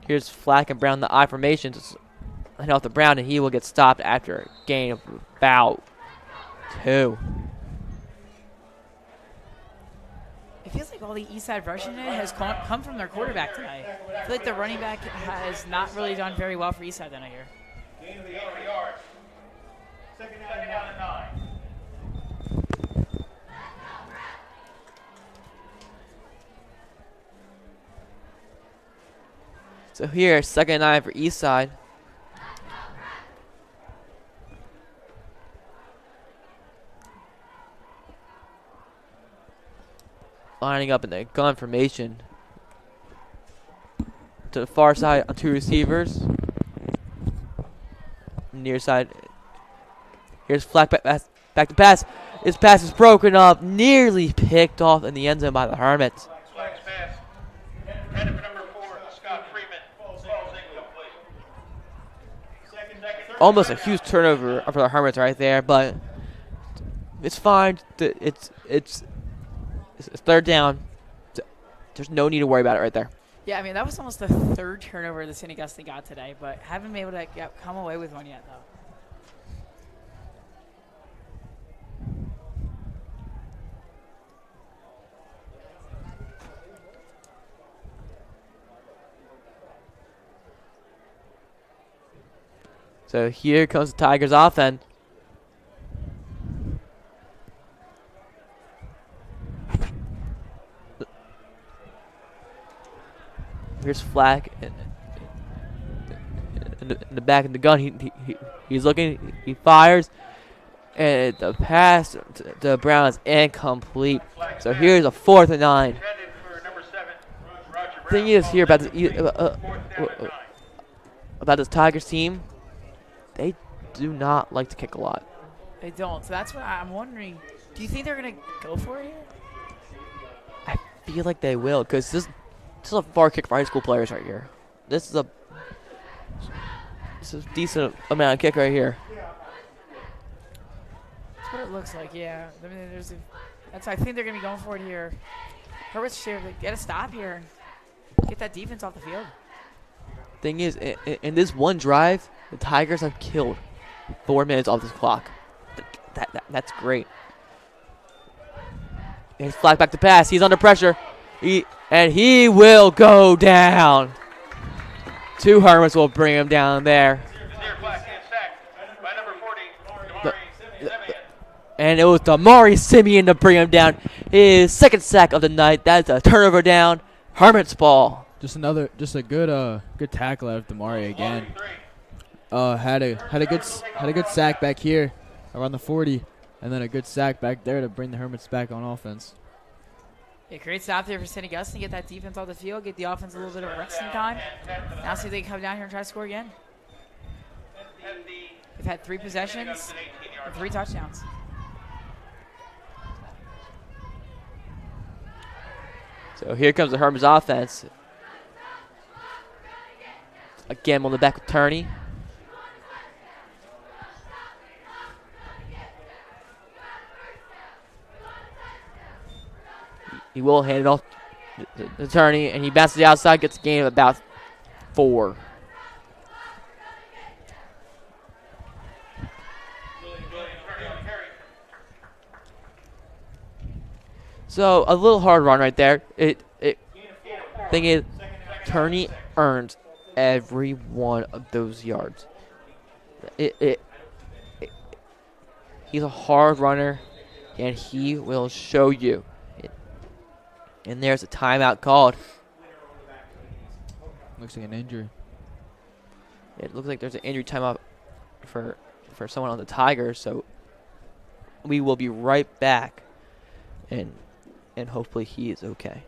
Here's Flack and Brown, the I formation. Just head off the Brown, and he will get stopped after a gain of about 2. It feels like all the Eastside rushing has come from their quarterback tonight. I feel like the running back has not really done very well for Eastside tonight here. Gain of 8 yards. Second down and 9. So here, second and 9 for Eastside. Lining up in the gun formation. To the far side on 2 receivers. Near side. Here's Flack back to pass. His pass is broken up, nearly picked off in the end zone by the Hermits. Flags pass. Headed for number 4, Scott Freeman. Falls incomplete. Second, Almost a huge turnover for the Hermits right there, but it's fine. It's third down. There's no need to worry about it right there. Yeah, I mean, that was almost the third turnover the St. Augustine got today, but haven't been able to come away with one yet, though. So here comes the Tigers offense. Here's Flack in the back of the gun. He's looking. He fires, and the pass to Brown is incomplete. So here's a 4th and 9. headed for number 7, Roger Brown. Thing is here about Fourth down and 9. this Tigers team, they do not like to kick a lot. They don't. So that's what I'm wondering. Do you think they're going to go for it here? I feel like they will, because this is a far kick for high school players right here. This is a decent amount of kick right here. That's what it looks like, yeah. I mean, I think they're going to be going for it here. Hermits should get a stop here. Get that defense off the field. Thing is, in this one drive, the Tigers have killed 4 minutes off this clock. That's great. And he's flagged back to pass. He's under pressure. He will go down. 2 Hermits will bring him down there. And it was Damari Simeon to bring him down. His 2nd sack of the night. That's a turnover down. Hermits ball. Just a good tackle out of Damari again. Had a good sack back here around the 40, and then a good sack back there to bring the Hermits back on offense. Yeah, great stop there for St. Augustine. Get that defense off the field. Get the offense a little bit of resting time. Now see if they can come down here and try to score again. They've had 3 possessions and 3 touchdowns. So here comes the Hermits offense. Again on the back with Turney. He will hand it off to Turney, and he bounces the outside, gets a gain of about 4. So a little hard run right there. Thing is, Turney earns every one of those yards. He's a hard runner, and he will show you. And there's a timeout called. Looks like an injury. It looks like there's an injury timeout for someone on the Tigers. So we will be right back, and hopefully he is okay.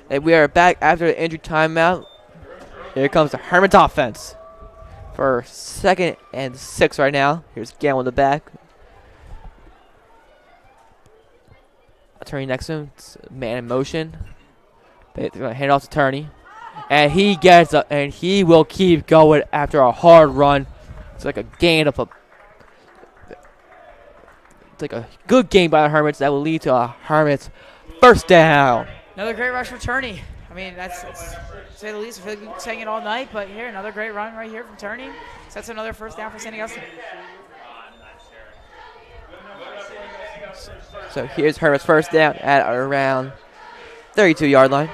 And we are back after the injury timeout. Here comes the Hermits offense for 2nd and 6 right now. Here's Gamble in the back. Attorney next to him. It's man in motion. They're going to hand it off to Turney. And he gets up, and he will keep going after a hard run. It's like a gain of it's like a good game by the Hermits that will lead to a Hermits first down. Another great rush for Turney. I mean, that's to say the least. I feel like we've been saying it all night, but here, another great run right here from Turney. Sets another first down for St. Augustine. So here's Hermits first down at around 32-yard line.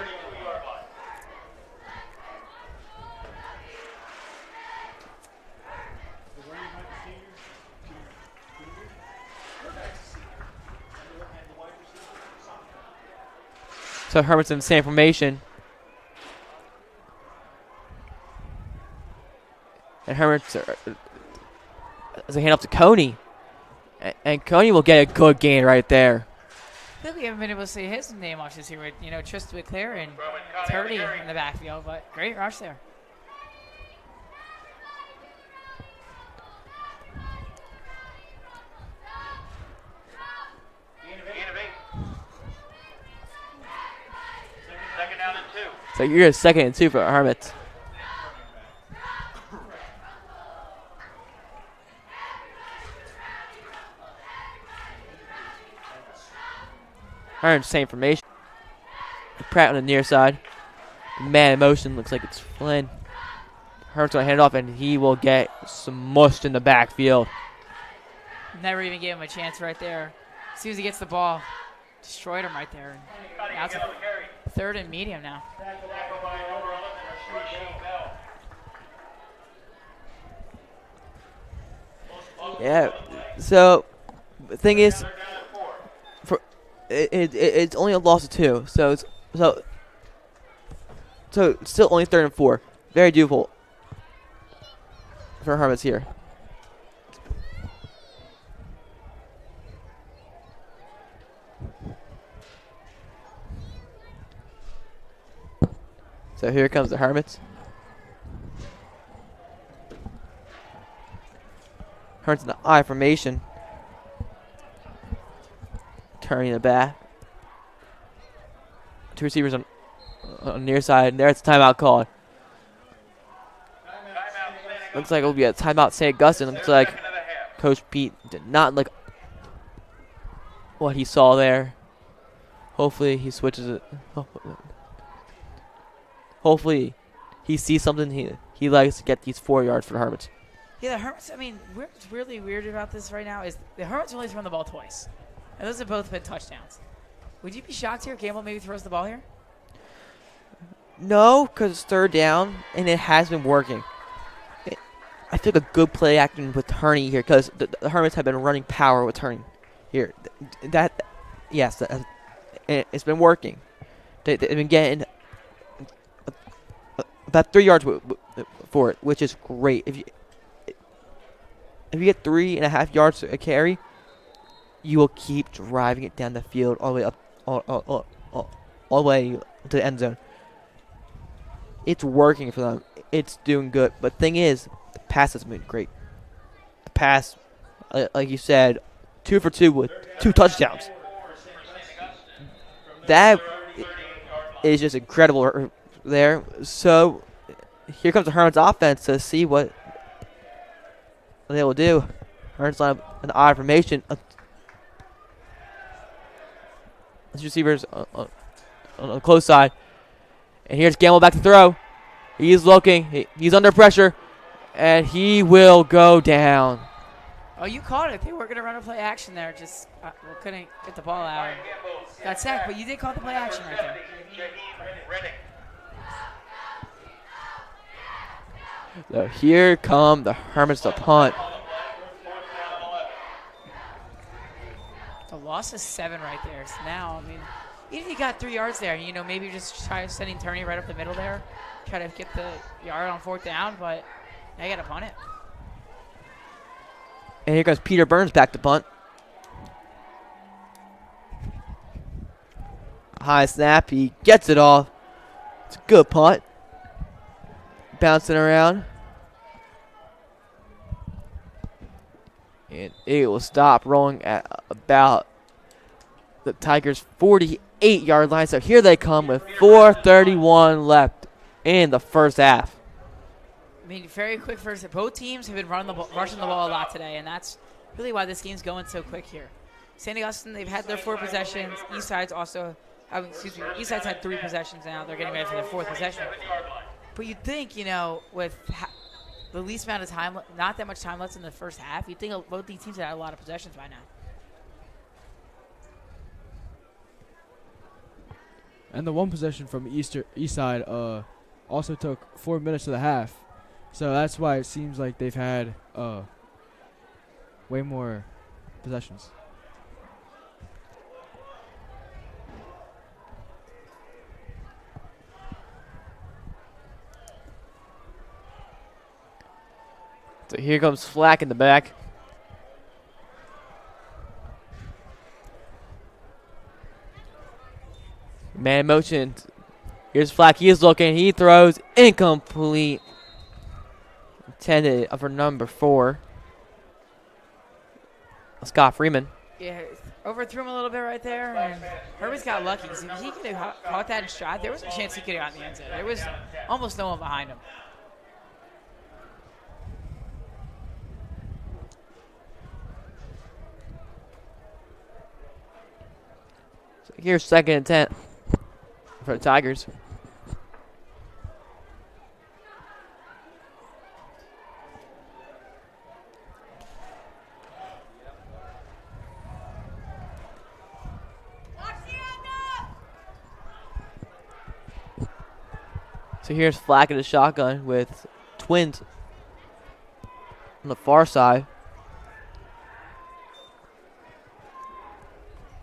So Hermits in the same formation. And Hermits as a hand off to Coney. And Coney will get a good gain right there. I think we haven't been able to say his name off this year with, Tristan McClare and Turney in the backfield, but great rush there. So you're a 2nd and 2 for Hermits. Hermits same formation. Pratt on the near side. Man in motion, looks like it's Flynn. Hermits gonna hand it off, and he will get smushed in the backfield. Never even gave him a chance right there. As soon as he gets the ball, destroyed him right there. And now it's a 3rd and medium now. Yeah. So the thing is, it's only a loss of 2, so it's still only 3rd and 4. Very doable for Hermits here. So here comes the Hermits. Hermits in the I formation. Turning it back. 2 receivers on the near side. There's a timeout called. Looks like it'll be a timeout St. Augustine. Looks like Coach Pete did not like what he saw there. Hopefully he switches it. Hopefully he sees something he likes to get these 4 yards for the Hermits. Yeah, the Hermits, I mean, what's really weird about this right now is the Hermits only thrown the ball twice. And those have both been touchdowns. Would you be shocked here if Gamble maybe throws the ball here? No, because it's 3rd down, and it has been working. I think a good play acting with Herney here, because the Hermits have been running power with Herney here. Yes, it's been working. They've been getting about 3 yards for it, which is great. If you get 3.5 yards a carry, you will keep driving it down the field all the way up, all the way to the end zone. It's working for them. It's doing good. But thing is, the pass has been great. The pass, like you said, 2 for 2 with 2 touchdowns. That is just incredible there. So here comes the Hermits offense to see what they will do. Hermits line up an I formation. These receivers on the close side. And here's Gamble back to throw. He's looking. He's under pressure. And he will go down. Oh, you caught it. They were going to run a play action there. Just couldn't get the ball out. Got sacked, but you did call the play action right there. So here come the Hermits to punt. The loss is 7 right there. So now, I mean, even if you got 3 yards there, you know, maybe just try sending Turney right up the middle there. Try to get the yard on 4th down, but now you got to punt it. And here comes Peter Burns back to punt. High snap. He gets it off. It's a good punt. Bouncing around. And it will stop rolling at about the Tigers' 48-yard line. So here they come with 4:31 left in the first half. I mean, very quick first. Both teams have been rushing the ball a lot today, and that's really why this game's going so quick here. St. Augustine, they've had their 4 possessions. Eastside's also, Eastside's had 3 possessions now. They're getting ready for their 4th possession. But you'd think, you know, with the least amount of time, not that much time left in the first half, you'd think both these teams had a lot of possessions by now. And the one possession from Eastside also took 4 minutes of the half. So that's why it seems like they've had way more possessions. So here comes Flack in the back. Man motion. Here's Flack. He is looking. He throws incomplete. Intended for number 4. Scott Freeman. Yeah, overthrew him a little bit right there. And Hermits got lucky. If he could have caught that in stride, there was a chance he could have gotten the end zone. There was almost no one behind him. So Here's 2nd and 10 for the Tigers. So here's Flack in the shotgun with Twins on the far side.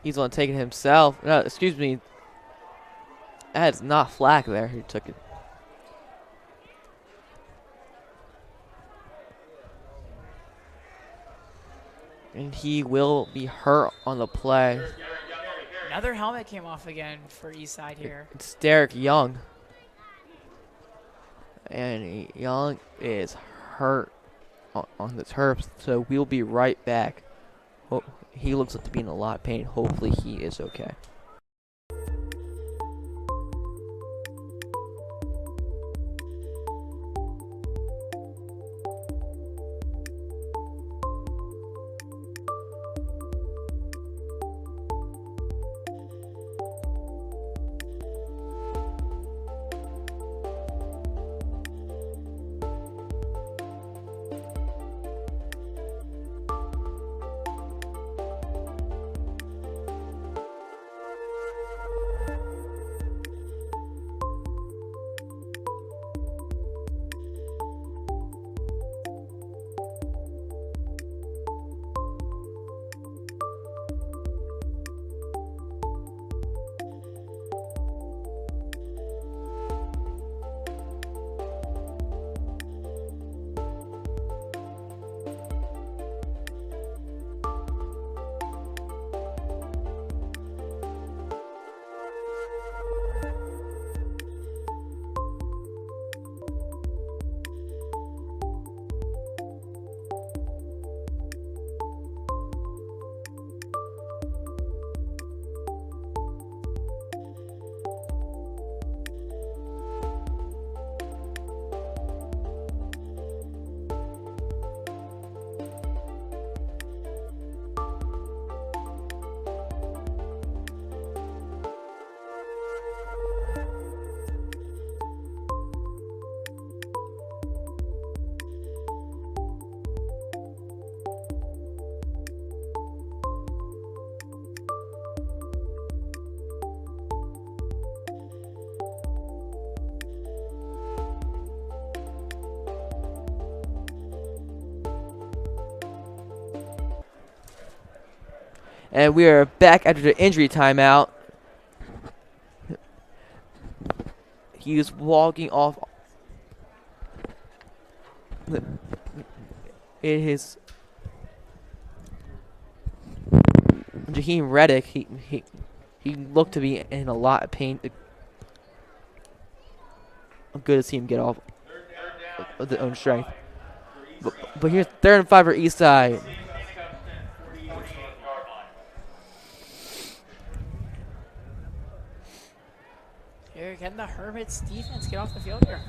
He's the one taking it himself. No, excuse me. That's not Flack there who took it. And he will be hurt on the play. Another helmet came off again for Eastside here. It's Derek Young. And Young is hurt on the turf, so we'll be right back. Oh, he looks like to be in a lot of pain. Hopefully he is okay. And we are back after the injury timeout. He is walking off. It is Jaheim Reddick. He looked to be in a lot of pain. I'm good to see him get off of his own strength. But here's 3rd and 5 for Eastside. Here, can the Hermits defense get off the field here?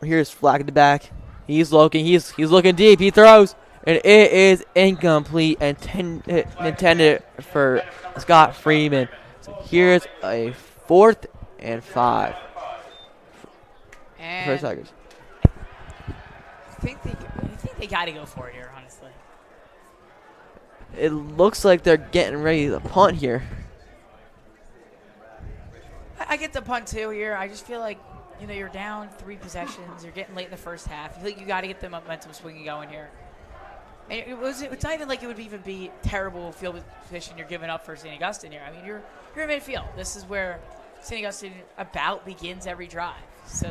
Here's Flack at the back. He's looking. He's looking deep. He throws, and it is incomplete. Intended for Scott Freeman. So here's a 4th and 5 for the Tigers. I think they got to go for it here, honestly. It looks like they're getting ready to punt here. I get the punt too here. I just feel like, you know, you're down 3 possessions. You're getting late in the first half. I feel like you got to get the momentum swinging going here. And it's not even like it would even be terrible field position you're giving up for St. Augustine here. I mean, you're in midfield. This is where St. Augustine about begins every drive. So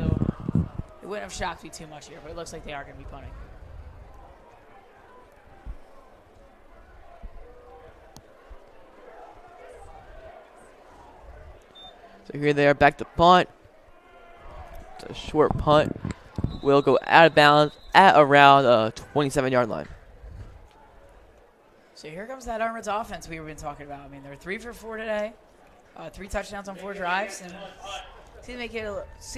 it wouldn't have shocked me too much here, but it looks like they are going to be punting. So here they are back to punt. It's a short punt. Will go out of bounds at around 27-yard line. So here comes that Hermits offense we've been talking about. I mean, they're 3 for 4 today, 3 touchdowns on 4 drives, and see if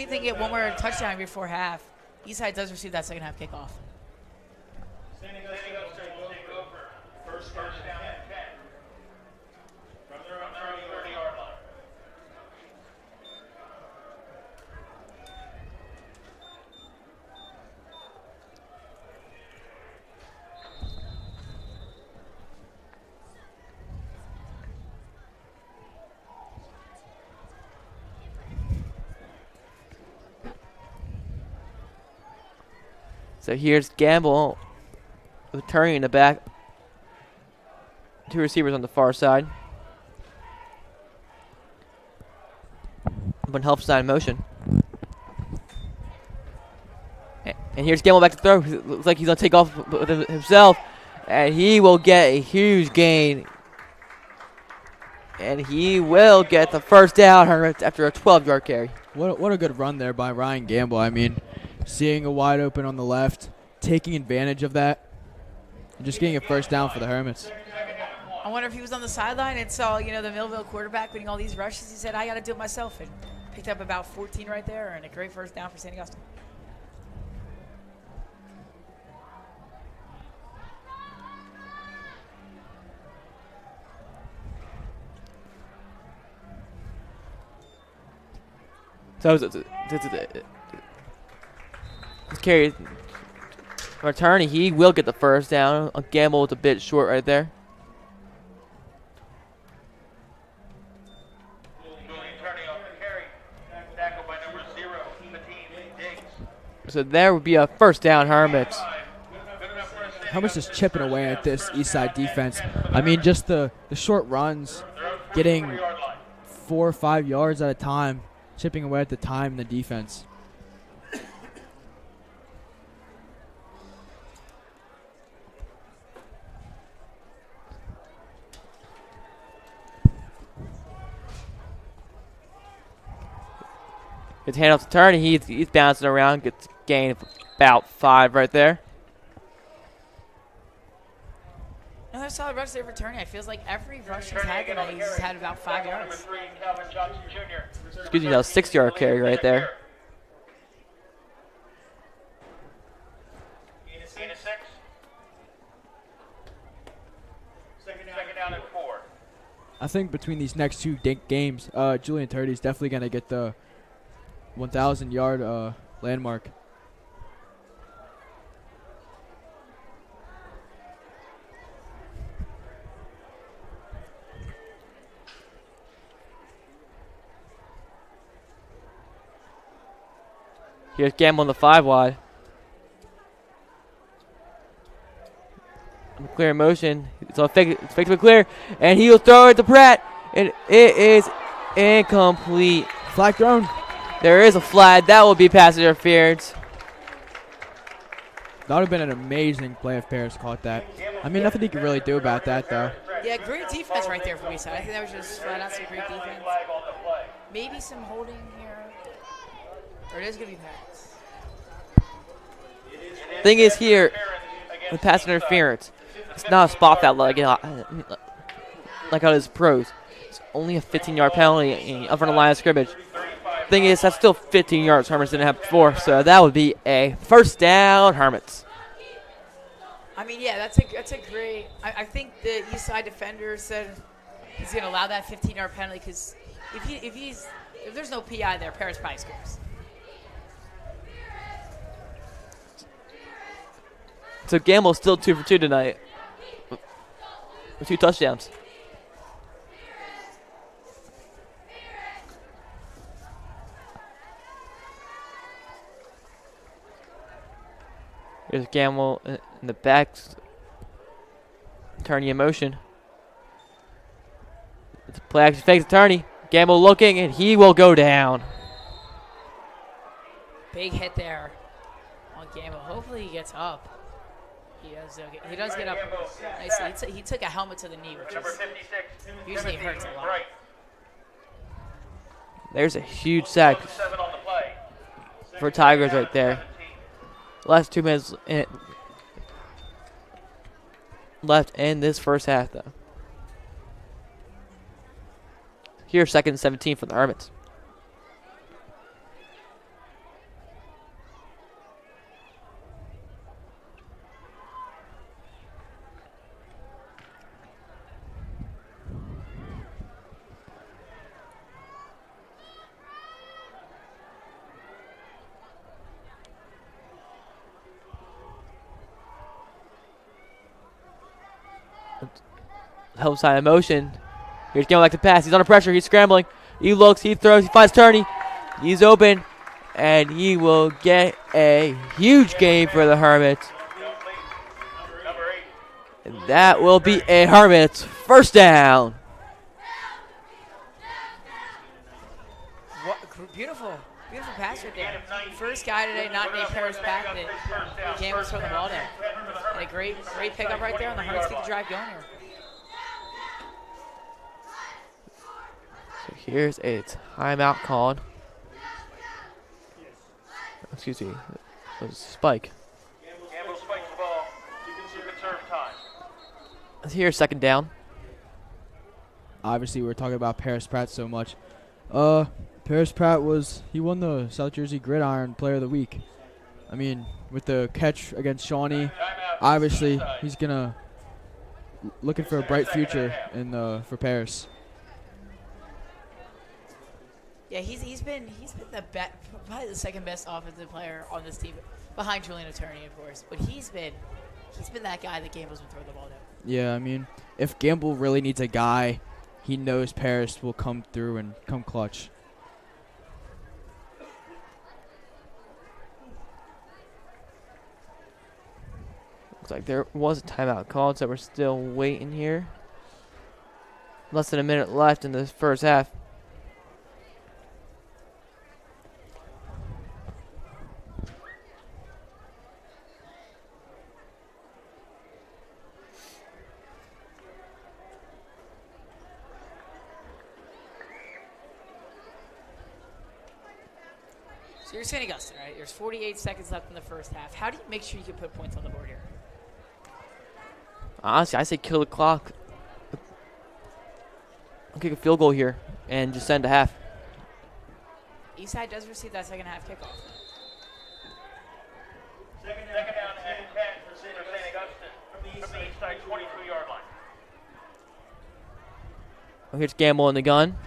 they can get one more touchdown before half. Eastside does receive that second half kickoff. So here's Gamble turning in the back. 2 receivers on the far side. One help side in motion. And here's Gamble back to throw. Looks like he's going to take off himself. And he will get a huge gain. And he will get the first down after a 12-yard carry. What a good run there by Ryan Gamble. I mean, seeing a wide open on the left, taking advantage of that, and just getting a first down for the Hermits. I wonder if he was on the sideline and saw, the Millville quarterback winning all these rushes. He said, I got to do it myself, and picked up about 14 right there and a great first down for St. Augustine. So this carry return, he will get the first down. A Gamble was a bit short right there. So there would be a first down, Hermits. Hermits just chipping away at this Eastside defense. I mean, just the short runs, getting 4 or 5 yards at a time, chipping away at the time in the defense. His handoff to turn, he's bouncing around, gets a gain of about 5 right there. Another solid rush there for Turney. It feels like every rush he's had tonight, he's had about 5 yards. Excuse me, that was 6-yard carry right there. Second down and 4. I think between these next 2 games, Julian Turdy is definitely going to get the 1,000-yard landmark. Here's Gamble on the 5 wide. Clear in motion. It's all fake. It's fake to be clear, and he'll throw it to Pratt, and it is incomplete. Flag thrown. There is a flag. That will be pass interference. That would have been an amazing play if Paris caught that. I mean, nothing he could really do about that, though. Yeah, great defense right there for Eastside. I think that was just flat out some great defense. Maybe some holding here. Or it is going to be pass. Thing is here, with pass interference, it's not a spot foul like how it is pros. It's only a 15-yard penalty up on the line of scrimmage. Thing is, that's still 15 yards Hermits didn't have before, so that would be a first down, Hermits. I mean, yeah, that's a great. I think the Eastside defender said he's going to allow that 15-yard penalty because if there's no PI there, Paris probably scores. So Gamble's still 2 for 2 tonight with 2 touchdowns. Here's Gamble in the back, turning in motion. It's a play action fake to Turney. Gamble looking, and he will go down. Big hit there on Gamble. Hopefully he gets up. He does get up nicely. He took a helmet to the knee, which is usually hurts a lot. There's a huge sack for Tigers right there. Last 2 minutes left in this first half, though. Here's 2nd and 17 for the Hermits. Help side of motion. Here's Gamble back to pass. He's under pressure. He's scrambling. He looks. He throws. He finds Turney. He's open. and he will get a huge gain for the Hermits. Number 8. And that will be a Hermits first down. What, beautiful pass right there. First guy today not named Paris back that Pregame was throwing the ball there. And a great pickup right there, and the Hermits get the drive going here. So here's a timeout called. Excuse me, it was Spike. Gamble spikes the ball to conserve time. Here's second down. Obviously, we're talking about Paris Pratt so much. Paris Pratt he won the South Jersey Gridiron Player of the Week. I mean, with the catch against Shawnee, obviously he's gonna looking for a bright future for Paris. Yeah, he's been the probably the second best offensive player on this team, behind Julian Attorney, of course. But he's been that guy that Gamble's been throwing the ball down. Yeah, I mean, if Gamble really needs a guy, he knows Paris will come through and come clutch. Looks like there was a timeout called, so we're still waiting here. Less than a minute left in the first half. So you're St. Augustine, right? There's 48 seconds left in the first half. How do you make sure you can put points on the board here? Honestly, I say kill the clock. I'll kick a field goal here and just send a half. Eastside does receive that second half kickoff. Second down and 10 for St. Augustine from the Eastside 22-yard line. Oh, here's Gamble in the gun.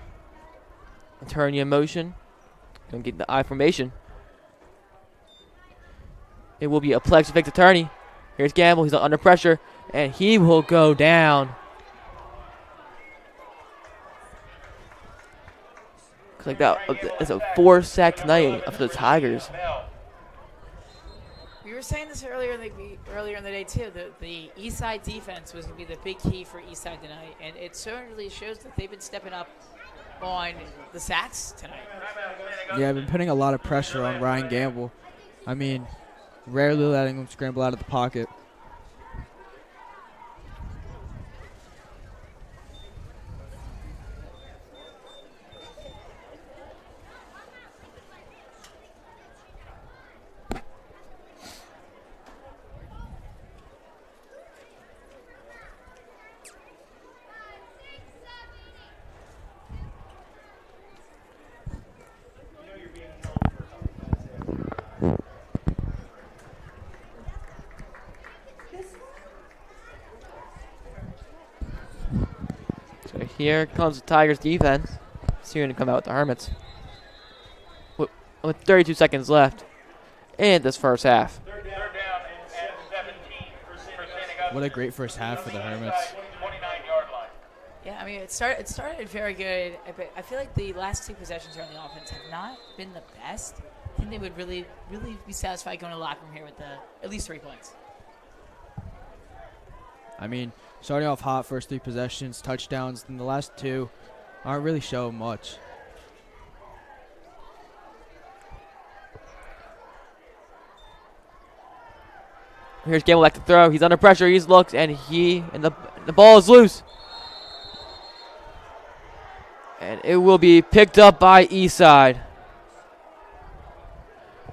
Turn you in motion. Gonna get the I formation. It will be a plex to fake the tourney. Here's Gamble. He's under pressure, and he will go down. Looks like that. It's a 4-sack tonight for the Tigers. We were saying this earlier in the day too. The Eastside defense was going to be the big key for Eastside tonight, and it certainly shows that they've been stepping up on the sacks tonight. Yeah, I've been putting a lot of pressure on Ryan Gamble. I mean, rarely letting him scramble out of the pocket. So here comes the Tigers defense. Soon to come out with the Hermits. With 32 seconds left in this first half. Third down and 17 for St. Augustine. What a great first half for the Hermits. 29-yard line. Yeah, I mean, it started very good. I feel like the last two possessions here on the offense have not been the best. I think they would really be satisfied going to the locker room here with at least 3 points. I mean, starting off hot, first 3 possessions, touchdowns, and the last 2 aren't really showing much. Here's Gamble back to throw. He's under pressure. He looks, and the ball is loose. And it will be picked up by Eastside.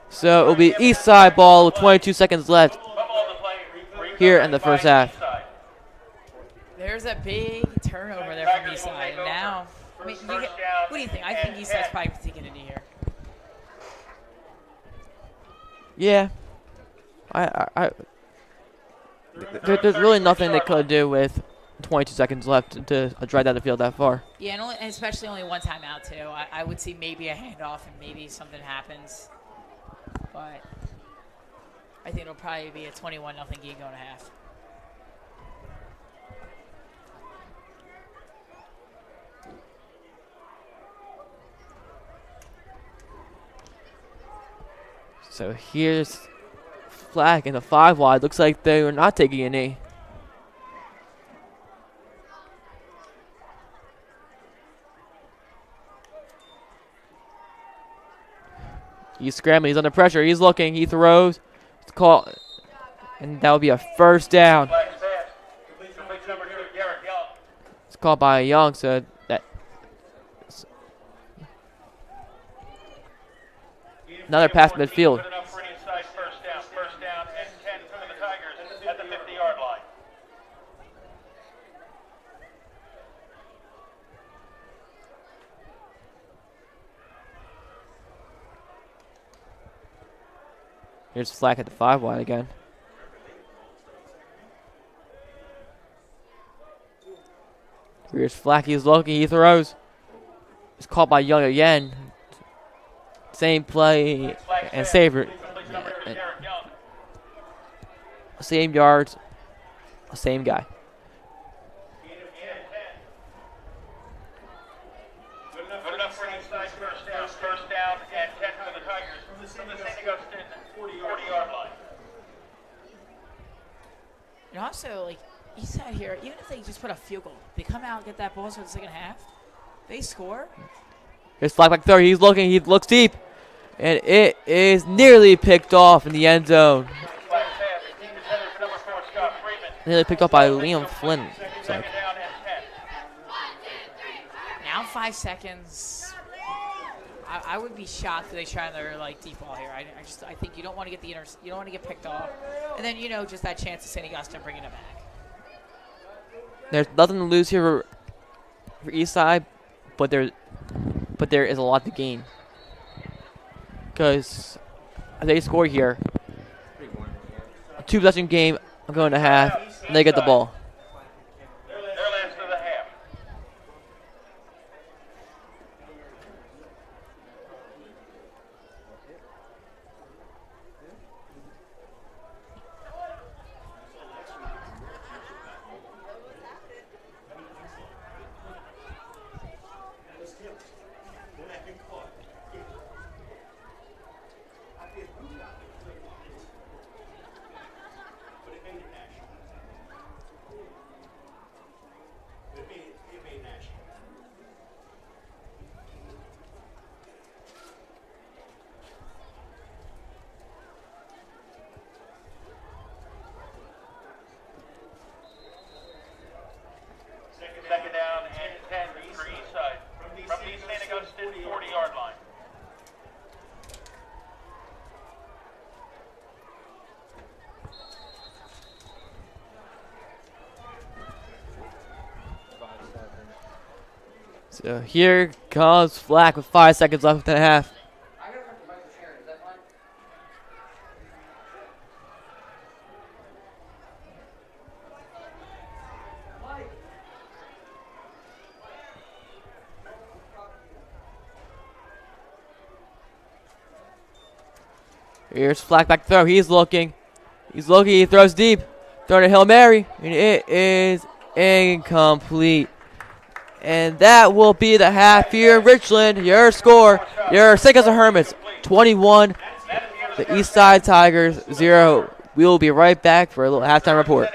So it will be Eastside ball with 22 seconds left here in the first half. There's a big turnover there from Eastside. And now, I mean, what do you think? I think Eastside's probably taking it in here. Yeah. There's really nothing they could do with 22 seconds left to drive down the field that far. Yeah, and especially only one timeout, too. I would see maybe a handoff and maybe something happens. But I think it'll probably be a 21-0 game going to half. So here's flag in the 5 wide. Looks like they were not taking a knee. He's scrambling. He's under pressure. He's looking. He throws. It's called, and that would be a first down. It's called by Young. So that another pass midfield. First down and 10 for the Tigers at the 50-yard line. Here's Flack at the 5 wide again. Here's Flack. He's looking. He throws. It's caught by Young again. Same play and saver. Same yards. Same guy. Good enough for Eastside first down and 10 for the Tigers from the St. Augustine 40-yard line. And also, like, Eastside here, even if they just put a field goal, they come out and get that ball for the second half, they score. Here's Flack back there. He's looking. He looks deep. And it is nearly picked off in the end zone. Nearly picked up by Liam Flynn. Like. Now 5 seconds. I would be shocked if they try their like deep ball here. I think you don't want to get you don't want to get picked off, and then just that chance of St. Augustine bringing it back. There's nothing to lose here for Eastside, but there is a lot to gain because they score here. A 2-possession game. I'm going to half. And they get the ball. Their last of the half. Second down and 10 for Eastside from the St. Augustine 40-yard line. So here comes Flack with 5 seconds left in the half. Here's Flack back throw. He's looking. He's looking. He throws deep. Throwing a Hail Mary. And it is incomplete. And that will be the half here in Richland. Your score. Your St. Augustine Hermits 21. The Eastside Tigers 0. We will be right back for a little halftime report.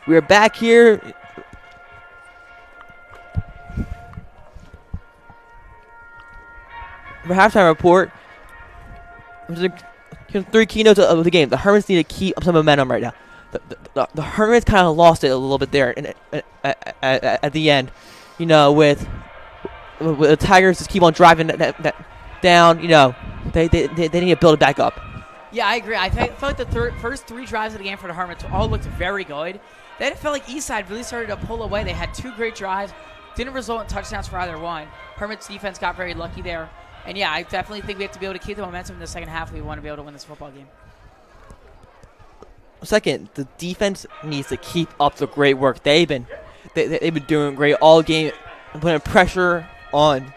We are back here. For halftime report, here's 3 keynotes of the game. The Hermits need to keep up some momentum right now. The Hermits kind of lost it a little bit there at the end, you know, with the Tigers just keep on driving that down. You know, they need to build it back up. Yeah, I agree. I felt like the first 3 drives of the game for the Hermits all looked very good. Then it felt like Eastside really started to pull away. They had 2 great drives, didn't result in touchdowns for either one. Hermits defense got very lucky there. And yeah, I definitely think we have to be able to keep the momentum in the second half if we want to be able to win this football game. Second, the defense needs to keep up the great work. They've been doing great all game, putting pressure on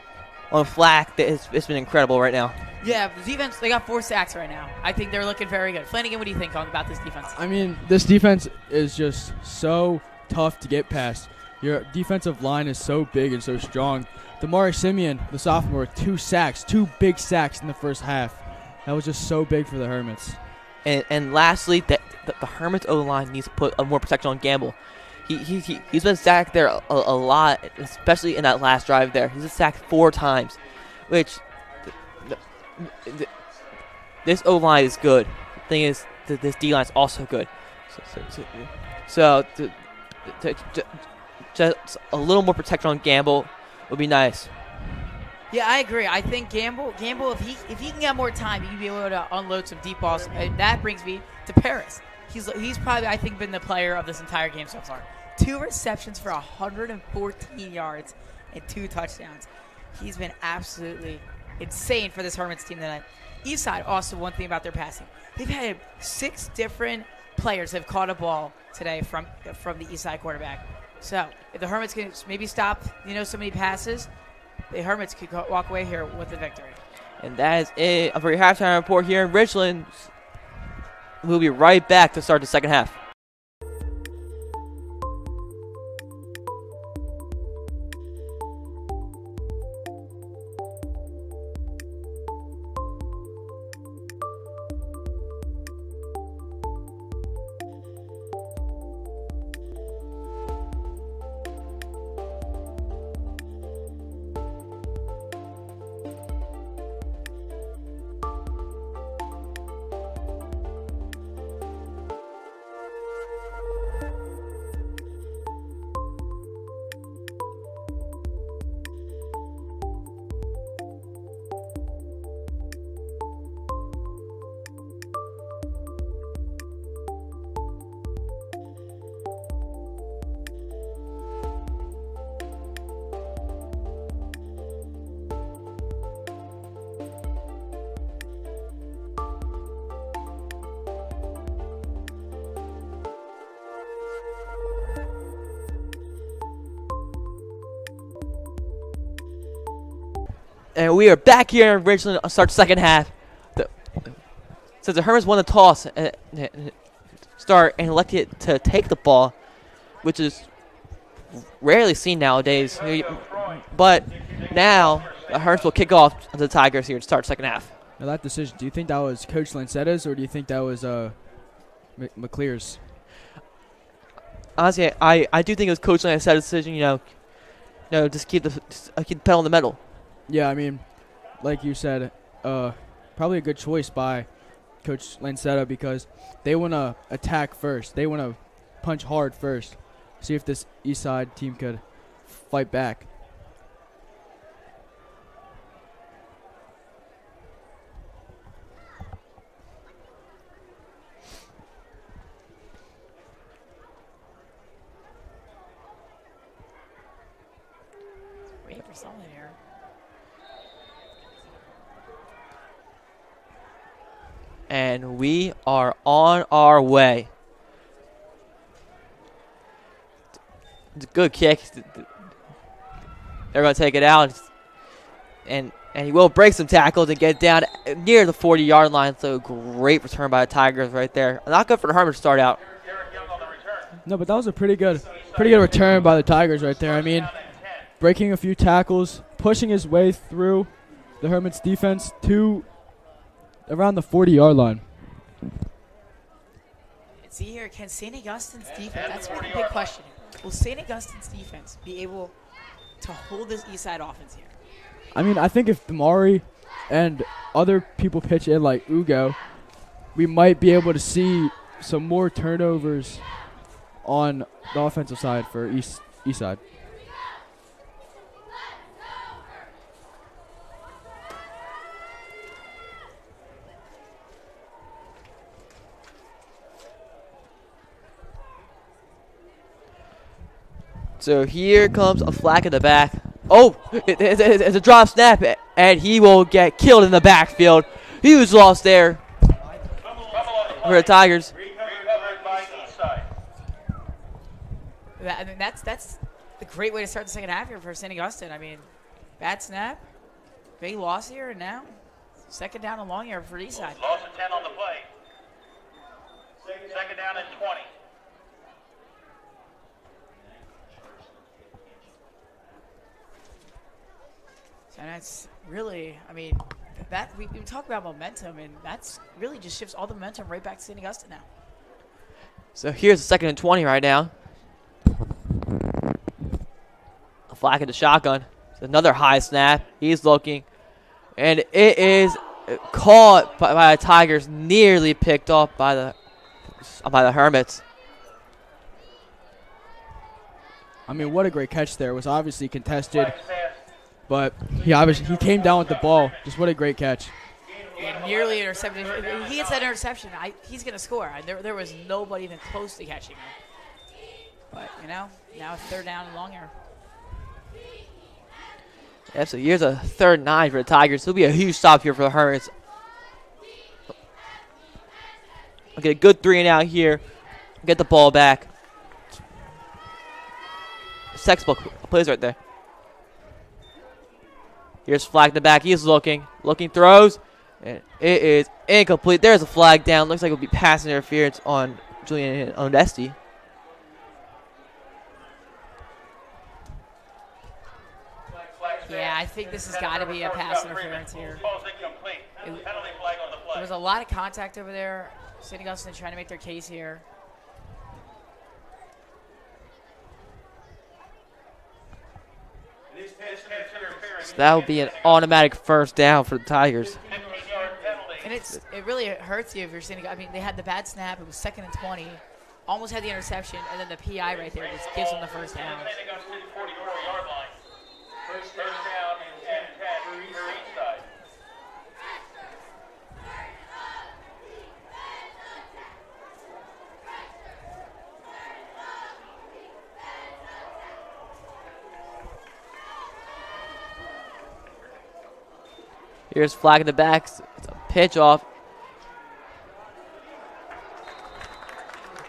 Flack. It's been incredible right now. Yeah, the defense, they got 4 sacks right now. I think they're looking very good. Flanagan, what do you think about this defense? I mean, this defense is just so tough to get past. Your defensive line is so big and so strong. Damari Simeon, the sophomore, 2 sacks, 2 big sacks in the first half. That was just so big for the Hermits. And lastly, the Hermits O-line needs to put more protection on Gamble. He's been sacked there a lot, especially in that last drive there. He's been sacked 4 times, which this O-line is good. The thing is, this D-line is also good. So just a little more protection on Gamble would be nice. Yeah, I agree. I think Gamble, if he can get more time, he can be able to unload some deep balls. And that brings me to Paris. He's probably, I think, been the player of this entire game so far. 2 receptions for 114 yards and 2 touchdowns. He's been absolutely insane for this Hermits team tonight. Eastside, also one thing about their passing. They've had 6 different players that have caught a ball today from the Eastside quarterback. So if the Hermits can maybe stop, so many passes, the Hermits could walk away here with the victory. And that is it for your halftime report here in Richland. We'll be right back to start the second half. And we are back here in Richland to start the second half. Since the Hermits won the toss start and elected to take the ball, which is rarely seen nowadays. But now the Hermits will kick off the Tigers here to start the second half. Now that decision, do you think that was Coach Lancetta's or do you think that was McClear's? Honestly, I do think it was Coach Lancetta's decision. Just keep the pedal in the metal. Yeah, I mean, like you said, probably a good choice by Coach Lancetta because they want to attack first. They want to punch hard first. See if this Eastside team could fight back. Wait for someone here. And we are on our way. It's a good kick. They're going to take it out. And he will break some tackles and get down near the 40-yard line. So great return by the Tigers right there. Not good for the Hermits to start out. No, but that was a pretty good return by the Tigers right there. I mean, breaking a few tackles, pushing his way through the Hermits defense to around the 40-yard line. See here, can St. Augustine's defense, that's a big question. Will St. Augustine's defense be able to hold this Eastside offense here? I mean, I think if Damari and other people pitch in like Ugo, we might be able to see some more turnovers on the offensive side for Eastside. So here comes a flag in the back. Oh, it's a drop snap, and he will get killed in the backfield. He was lost there for the Tigers. Recovered by Eastside. I mean, that's a great way to start the second half here for St. Augustine. I mean, bad snap, big loss here, and now second down and long here for Eastside. Loss of 10 on the play. Second down and 20. And that's really, I mean, that we talk about momentum, and that's really just shifts all the momentum right back to St. Augustine now. So here's the 2nd and 20 right now. A flag in the shotgun. It's another high snap. He's looking, and it is caught by the Tigers, nearly picked off by the Hermits. I mean, what a great catch there. It was obviously contested, but he came down with the ball. Just what a great catch. And nearly intercepted. If he gets that interception, he's going to score. There was nobody even close to catching him. But, now it's third down and long here. Yeah, so here's a 3rd and 9 for the Tigers. It'll be a huge stop here for the Hermits. Okay, a good 3 and out here. Get the ball back. Textbook plays right there. Here's flag in the back. He's looking, throws, and it is incomplete. There's a flag down. Looks like it'll be pass interference on Julian Onesti. Yeah, I think this has got to be a pass interference here. There was a lot of contact over there. St. Augustine trying to make their case here. So that will be an automatic first down for the Tigers. And it really hurts you if you're St. Augustine. I mean, they had the bad snap. It was 2nd and 20. Almost had the interception, and then the PI right there just gives them the first down. First down and 10 for Eastside. Here's flag in the back. It's a pitch off.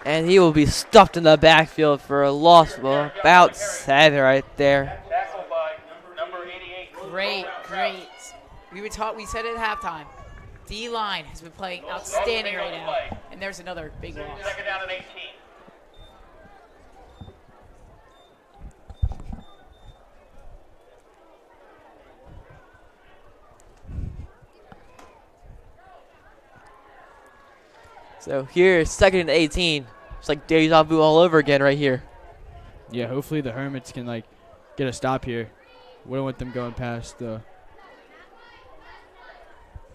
And he will be stuffed in the backfield for a loss of about 7 right there. Tackled by number 88. Great. We said it at halftime. D-line has been playing outstanding right now. And there's another big loss. Second down and 18. So here's 2nd and 18. It's like deja vu all over again right here. Yeah, hopefully the Hermits can get a stop here. We don't want them going past the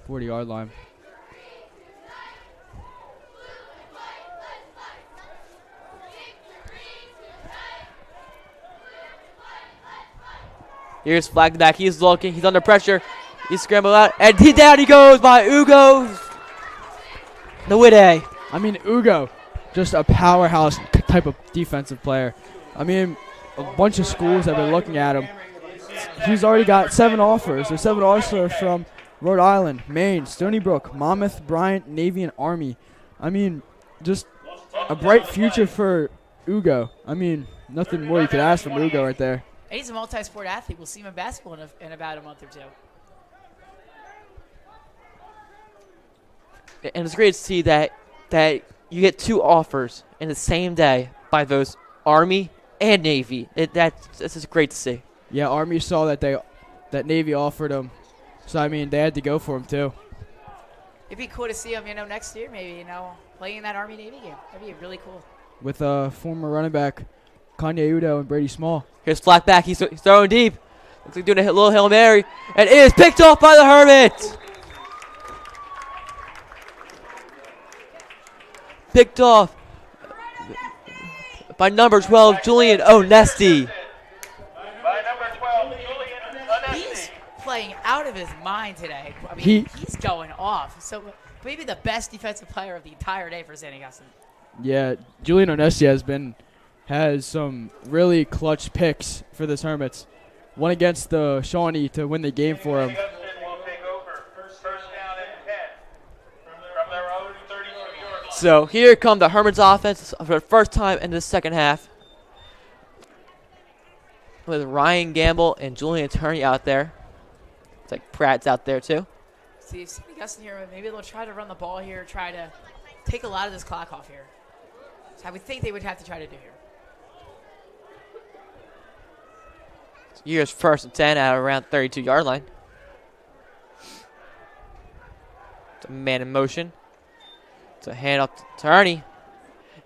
40-yard line. Here's flag back. He's looking. He's under pressure. He's scrambled out. And down he goes by Ugo Nwide. I mean, Ugo, just a powerhouse type of defensive player. I mean, a bunch of schools have been looking at him. He's already got 7 offers. There's 7 offers from Rhode Island, Maine, Stony Brook, Monmouth, Bryant, Navy, and Army. I mean, just a bright future for Ugo. I mean, nothing more you could ask from Ugo right there. And he's a multi-sport athlete. We'll see him in basketball in about a month or 2. And it's great to see that you get 2 offers in the same day by those Army and Navy. That's just great to see. Yeah, Army saw that Navy offered him, so I mean they had to go for him too. it'd be cool to see him, next year maybe, playing in that Army-Navy game. That'd be really cool. With former running back Kanye Udo and Brady Small. Here's flat back. He's throwing deep. Looks like doing a little Hail Mary. And it is picked off by the Hermits. Picked off by number 12, Julian Onesti. By number 12, Julian Onesti. He's playing out of his mind today. I mean, he's going off. So maybe the best defensive player of the entire day for St. Augustine. Yeah, Julian Onesti has some really clutch picks for this Hermits. One against the Shawnee to win the game for him. St. Augustine will take over. First down and 10 from their own 32-yard line. So here come the Hermits offense for the first time in the second half. With Ryan Gamble and Julian Turney out there. It's like Pratt's out there too. See, St. Augustine here, maybe they'll try to run the ball here, try to take a lot of this clock off here. So I would think they would have to try to do here. Here's first and 10 at around 32-yard line. It's a man in motion. It's a hand up to Turney.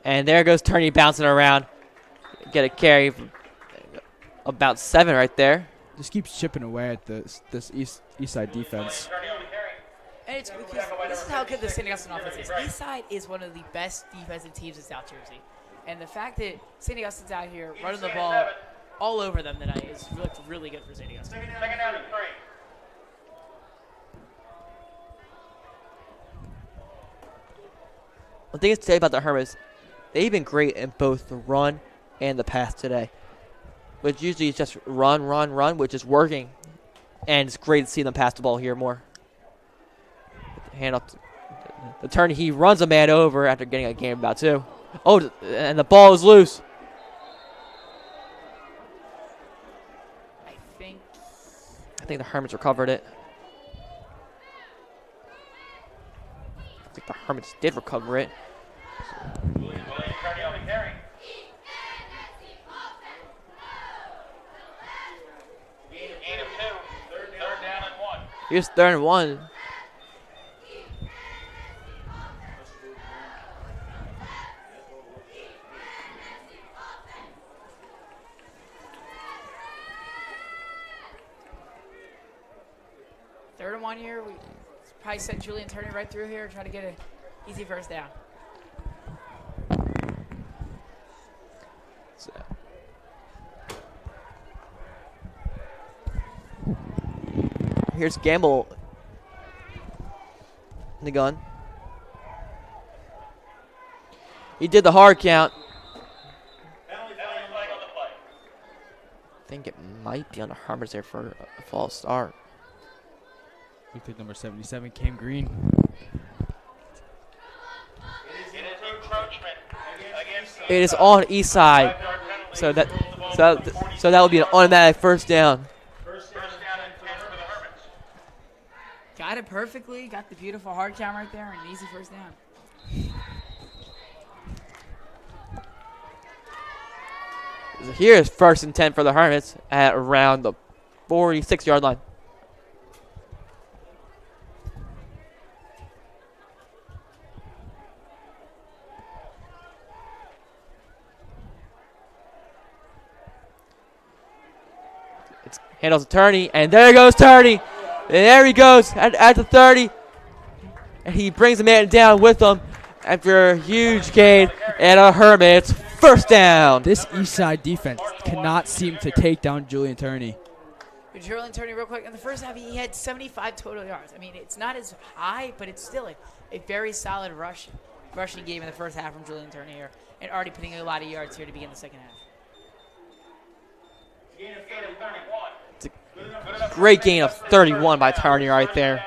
And there goes Turney bouncing around. Get a carry from about 7 right there. Just keeps chipping away at this Eastside defense. And it's because this is how good the St. Augustine offense is. Eastside is one of the best defensive teams in South Jersey. And the fact that St. Augustine's out here running the ball all over them tonight is looked really good for St. Augustine. Second down and 3. One thing to say about the Hermits, they've been great in both the run and the pass today. Which usually is just run, which is working. And it's great to see them pass the ball here more. Hand up to the Turney. He runs a man over after getting a game about 2. Oh, and the ball is loose. I think the Hermits recovered it. I think the Hermits did recover it. Julian Turney on the carry. Gain of 2. Third down and 1. Here's 3rd and 1. Third and 1 here. We probably send Julian Turney right through here and try to get an easy first down. So. Here's Gamble in the gun. He did the hard count. I think it might be on the Hermits there for a false start. We think number 77, Cam Green. It is on Eastside, so that would be an automatic first down. First down and 10 for the Hermits. Got it perfectly. Got the beautiful hard count right there and an easy first down. Here is 1st and 10 for the Hermits at around the 46-yard line. It's handles to Turney, and there goes Turney. And there he goes at the 30. And he brings the man down with him after a huge gain and a Hermits first down. This Eastside defense cannot seem to take down Julian Turney. Julian Turney, real quick. In the first half, he had 75 total yards. I mean, it's not as high, but it's still a very solid rushing game in the first half from Julian Turney here, and already putting a lot of yards here to begin the second half. It's a great gain of 31 by Turney right there.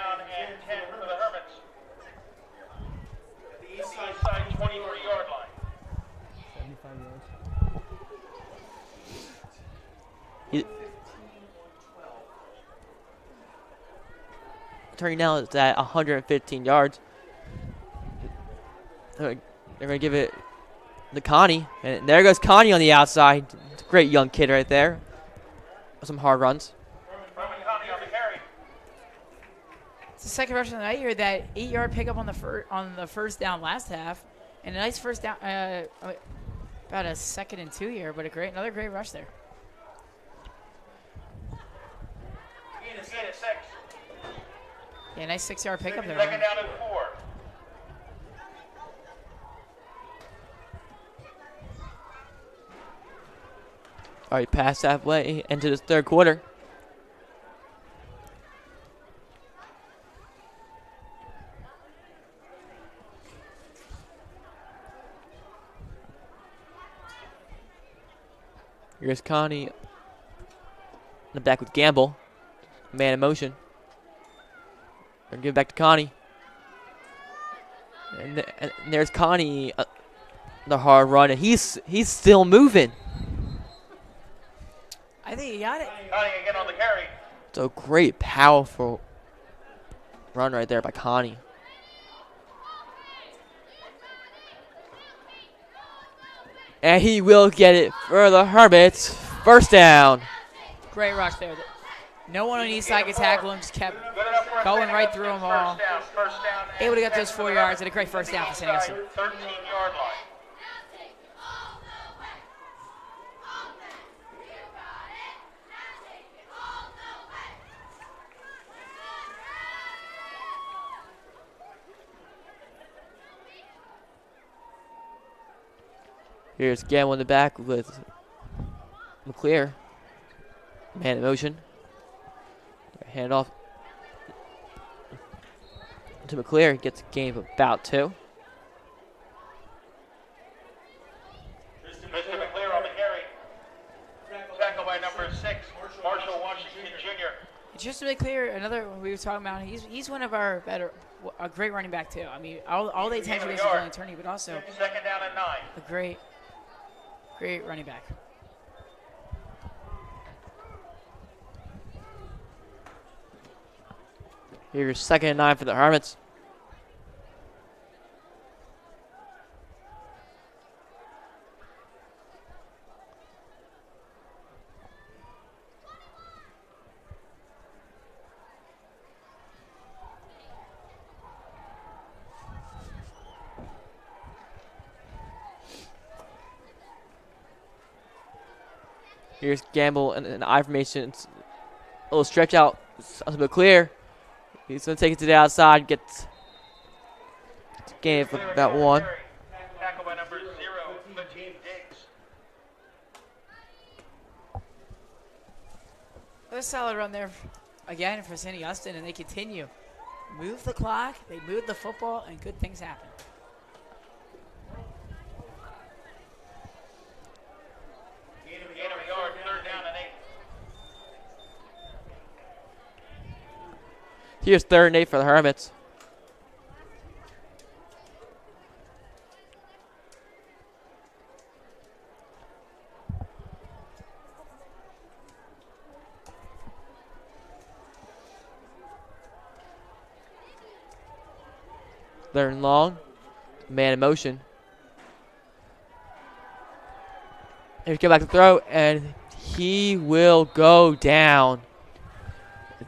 Turney now is at 115 yards. They're going to give it to Connie. And there goes Connie on the outside. It's a great young kid right there. Some hard runs. It's the second rush of the night here. That 8-yard pickup on the first down last half, and a nice first down. About a 2nd and 2 here, but another great rush there. Gain of 6. Yeah, nice 6-yard pickup there. Second down and 4. All right, past halfway into this third quarter. Here's Connie in the back with Gamble. Man in motion. And give it back to Connie. And there's Connie, the hard run, and he's still moving. I think he got it. Connie again on the carry. It's a great, powerful run right there by Connie. And he will get it for the Hermits. First down. Great rush there. No one on Eastside could tackle him. Just kept going right through them all. First down. Able to get those 4 yards and a great first down for St. Augustine. 13-yard line. Here's Gamble in the back with McClear. Man in motion. Hand off to McClear. Gets a gain of about 2. Mr. McClear on the carry. Tackle by number 6, Marshall Washington Jr. Just to be clear, another one we were talking about, he's one of our a great running back too. I mean, all the attention is on attorney, but also Second down and 9. a great running back. Here's 2nd and 9 for the Hermits. Here's Gamble and I formation. It's a little stretch out. It's a bit clear. He's going to take it to the outside. Gets gain for about 1. Tackle by number 0, 15 Diggs. A solid run there again for St. Augustine, and they continue. Move the clock, they move the football, and good things happen. Gain of a yard, 3rd down and 8. Here's 3rd and 8 for the Hermits. Third and long. Man in motion. Here's go back to throw, and he will go down.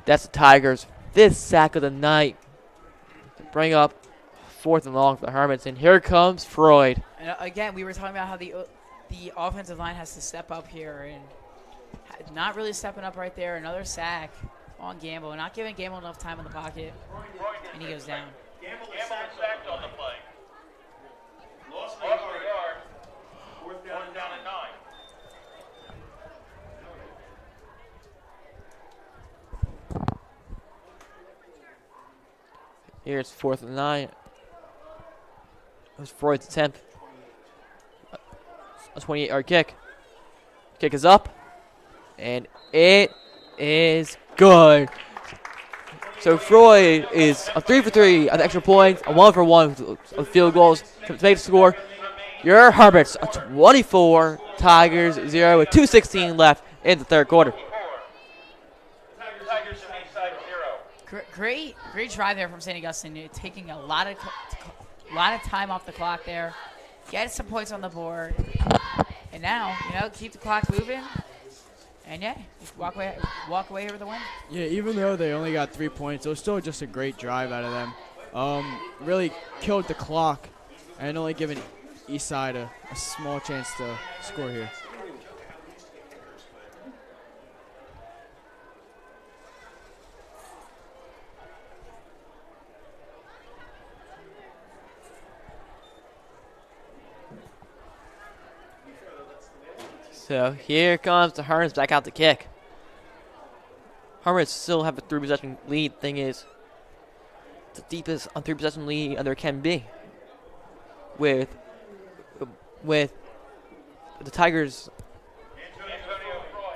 That's the Tigers' 5th sack of the night. To bring up 4th and long for the Hermits, and here comes Freud. And again, we were talking about how the offensive line has to step up here, and not really stepping up right there. Another sack on Gamble, not giving Gamble enough time in the pocket, and he goes down. Gamble is sacked on the play. Lost a yard. 4th down and 9. Here's 4th and 9. It was Freud's attempt. A 28-yard kick. Kick is up, and it is good. So Freud is a 3 for 3 on the extra points, a 1 for 1 of field goals to make the score. Your Hermits a 24, Tigers 0 with 2:16 left in the third quarter. Tigers to Eastside 0. Great drive there from St. Augustine, taking a lot of time off the clock there, get some points on the board, and now keep the clock moving And yeah, just walk away here with a win. Yeah, even though they only got 3 points, it was still just a great drive out of them. Really killed the clock and only given Eastside a small chance to score here. So here comes the Hermits back out to kick. Hermits still have a 3-possession lead. Thing is, it's the deepest on 3-possession lead there can be. With the Tigers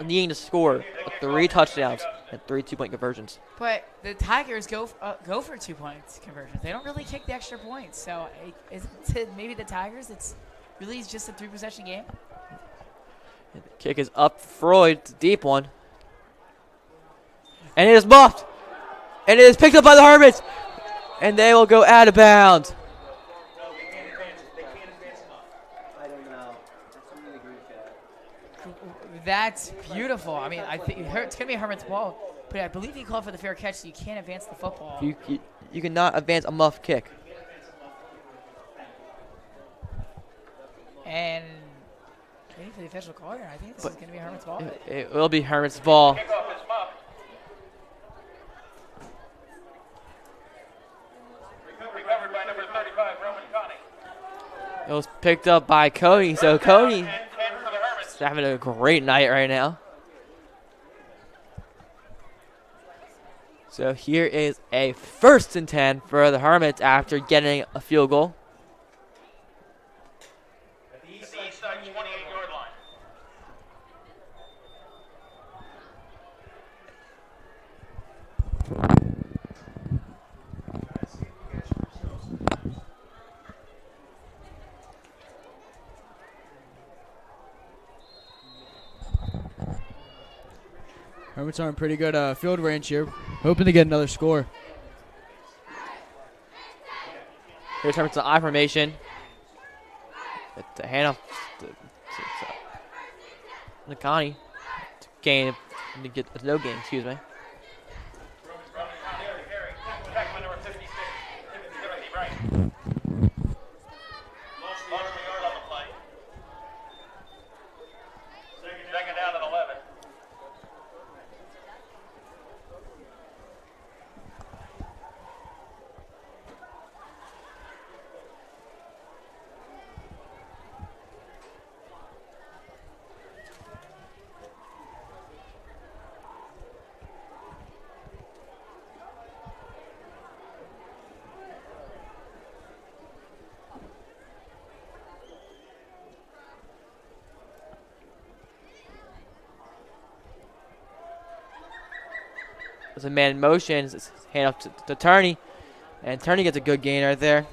needing to score 3 touchdowns and 3 2-point conversions. But the Tigers go for 2 points conversions. They don't really kick the extra points. So maybe the Tigers, it's really just a 3-possession game. And the kick is up. Freud, it's a deep one. And it is muffed. And it is picked up by the Hermits. And they will go out of bounds. That's beautiful. I mean, I think it's going to be a Hermit's ball, but I believe he called for the fair catch, so you can't advance the football. You cannot advance a muff kick. And waiting for the official call here. I think this is going to be a Hermit's ball. It will be Hermit's ball. Kickoff is muffed. Recovered by number 35, Roman Connie. It was picked up by Cody. So Cody 10 for the Hermits. is having a great night right now. So here is a 1st and 10 for the Hermits after getting a field goal. At the Eastside 28-yard line. Hermits are in pretty good field range here, hoping to get another score. Here's Hermits in I formation. The handoff to Nakani. To get a no gain, excuse me. Roman Connie to carry. Tackle number 56, Timothy Bright. Lost the yard on the play. Second down and 11. There's a man in motion. It's hand up to Turney. And Turney gets a good gain right there.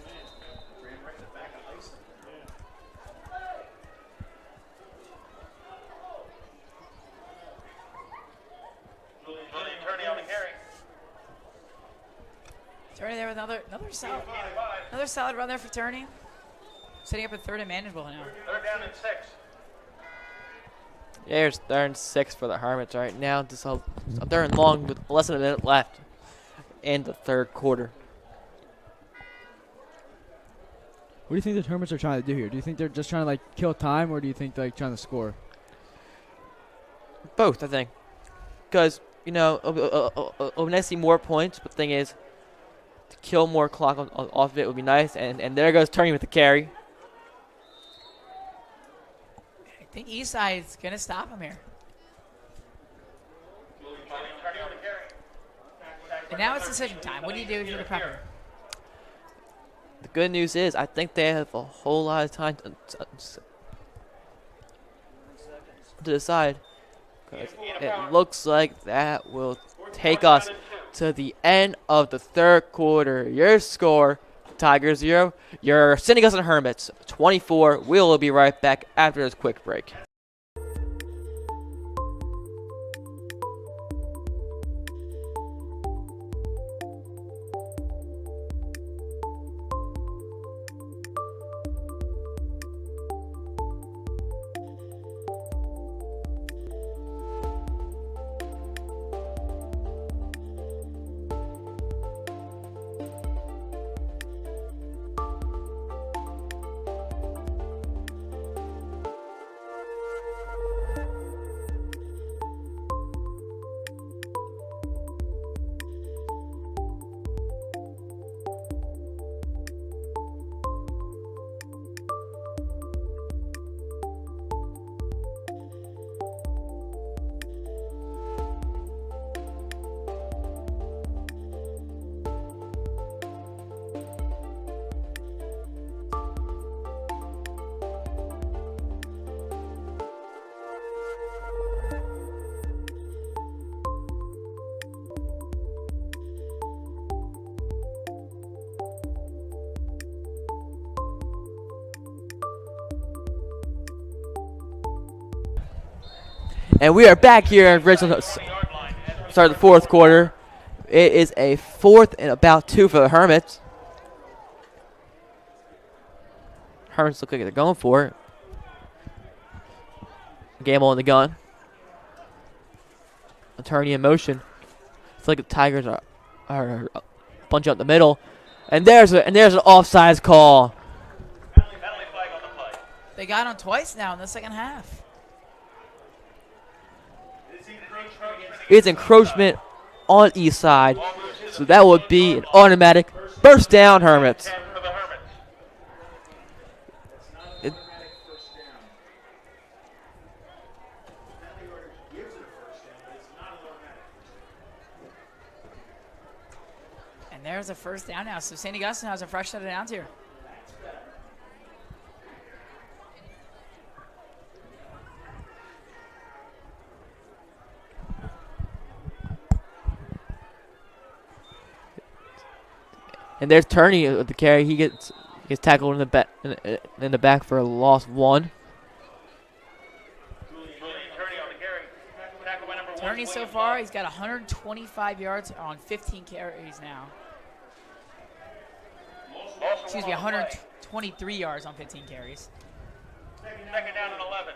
Turney on the carry. Turney there with another solid run there for Turney. Setting up a 3rd and manageable now. 3rd down and 6. Yeah, here's 3rd and 6 for the Hermits right now. Just a 3rd and long with less than a minute left in the 3rd quarter. What do you think the Hermits are trying to do here? Do you think they're just trying to kill time, or do you think they're trying to score? Both, I think. Because, it'll be nice to see more points, but the thing is, to kill more clock off of it would be nice. And there goes Turney with the carry. I think Eastside's going to stop him here. Turney on the carry. And now it's decision time. What do you do if you're the prepper? The good news is, I think they have a whole lot of time to decide. 'Cause it looks like that will take us to the end of the 3rd quarter. Your score, Tigers 0. Your St. Augustine Hermits 24. We'll be right back after this quick break. And we are back here at original start of the fourth quarter. It is a 4th and about 2 for the Hermits. Hermits look like they're going for it. Gamble in the gun. Attorney in motion. It's like the Tigers are bunching up the middle. And there's an offsides call. Penalty flag on the play. They got him twice now in the second half. It's encroachment on Eastside. So that would be an automatic first down, Hermits. 10 for the Hermits. And there's a first down now. So St. Augustine has a fresh set of downs here. And there's Turney with the carry. He gets tackled in the back for a loss 1. Turney so far, he's got 125 yards on 15 carries now. Excuse me, 123 yards on 15 carries. Second down and 11.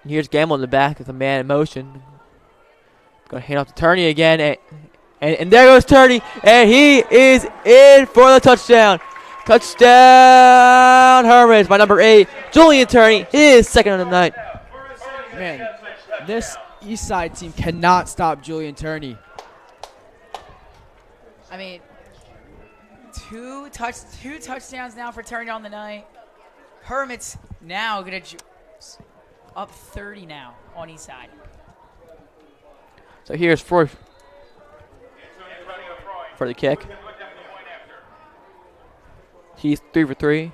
Here's Gamble in the back with a man in motion. Gonna hand off to Turney again, and there goes Turney, and he is in for the touchdown. Touchdown, Hermits by number 8, Julian Turney, his second of the night. Man, this Eastside team cannot stop Julian Turney. I mean, two touchdowns now for Turney on the night. Hermits now gonna up 30 now on Eastside. So here's for the kick. He's 3 for 3.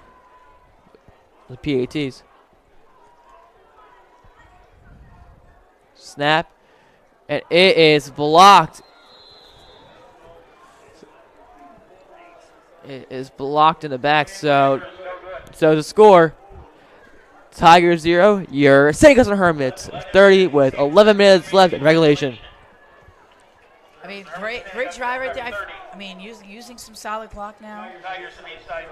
The PATs. Snap. And it is blocked. It is blocked in the back. So the score. Tigers 0. Your St. Augustine Hermits 30 with 11 minutes left in regulation. I mean, great drive right there. I mean, using some solid clock now.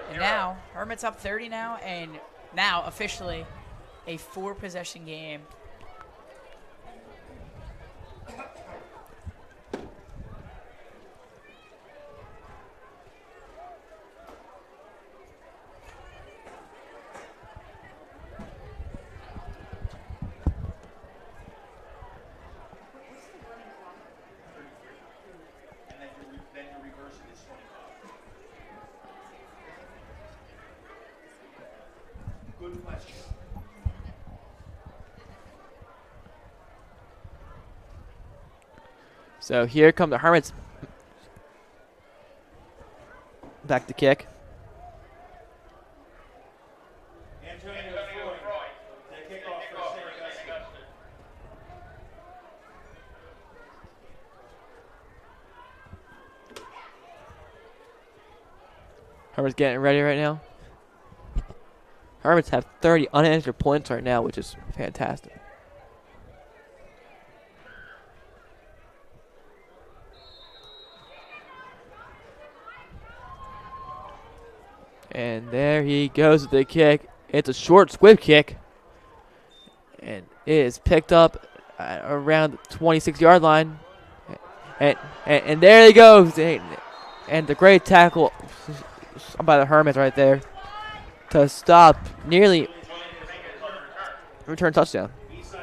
And now, Hermits up 30 now, and now officially a 4-possession game. So here come the Hermits. Back to kick. Hermits getting ready right now. Hermits have 30 unanswered points right now, which is fantastic. And there he goes with the kick. It's a short squib kick. And it is picked up around the 26-yard line. And there he goes. And the great tackle by the Hermits right there to stop nearly return touchdown. So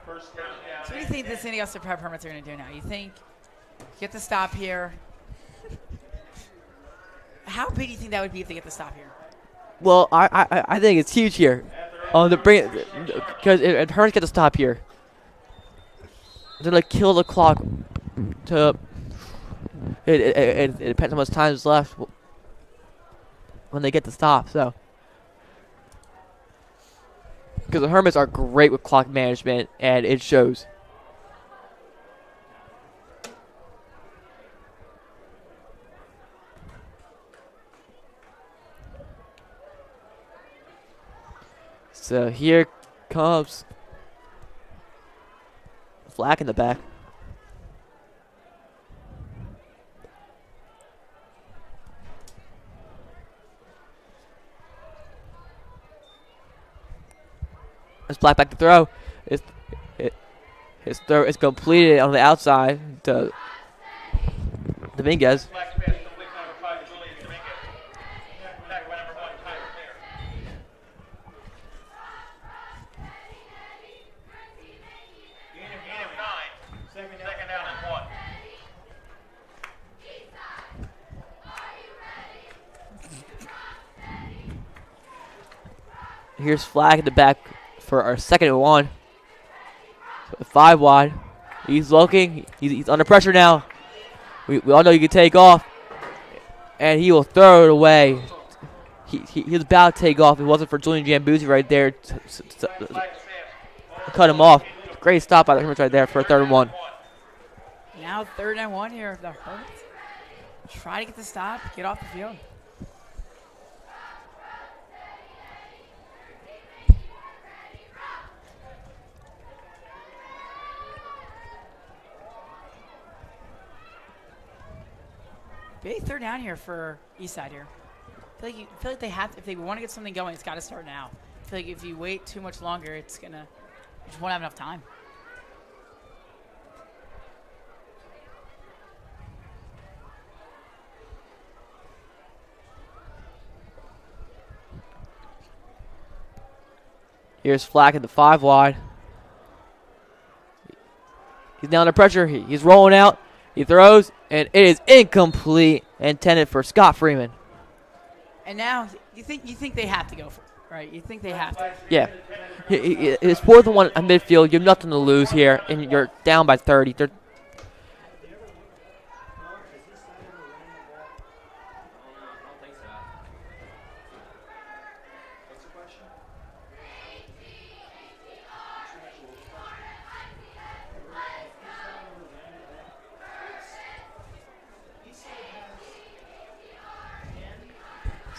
what do you think the St. Augustine Prep Hermits are going to do now? You think get the stop here? How big do you think that would be if they get the stop here? Well, I think it's huge here. Because if Hermits get the stop here, they're gonna kill the clock. It depends on how much time is left. when they get the stop. So, because the Hermits are great with clock management, and it shows. So here comes Flack in the back. It's Black back to throw. His throw is completed on the outside to Dominguez. Black's pass complete number 5 to Julian Dominguez. Back by number 1, Tyler Clear. Gain of 9. Second down and 1. Here's Flag in the back for our 2nd and 1. So 5 wide. He's looking. He's under pressure now. We all know he can take off. And he will throw it away. He was about to take off. If it wasn't for Julian Jambuzzi right there to cut him off. Great stop by the Hermits right there for a 3rd and 1. Now 3rd and 1 here. The Hermits try to get the stop, get off the field. Big 3rd down here for Eastside here. I feel like they have to, if they want to get something going, it's got to start now. I feel like if you wait too much longer, it's gonna, you just won't have enough time. Here's Flack at the 5 wide. He's now under pressure. He's rolling out. He throws, and it is incomplete, intended for Scott Freeman. And now you think they have to go for it, right? You think they have to. Yeah. It's 4th and 1 at midfield. You have nothing to lose here, and you're down by 30.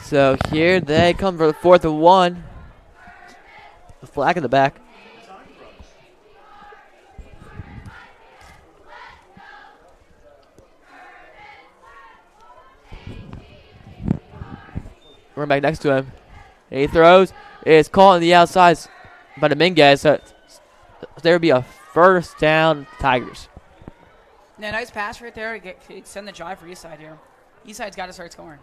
So here they come for the 4th and 1. The Flag in the back. Run back next to him. And he throws. It's caught on the outside by Dominguez. So there would be a 1st down Tigers. Yeah, nice pass right there. Extend the drive for Eastside here. Eastside's got to start scoring.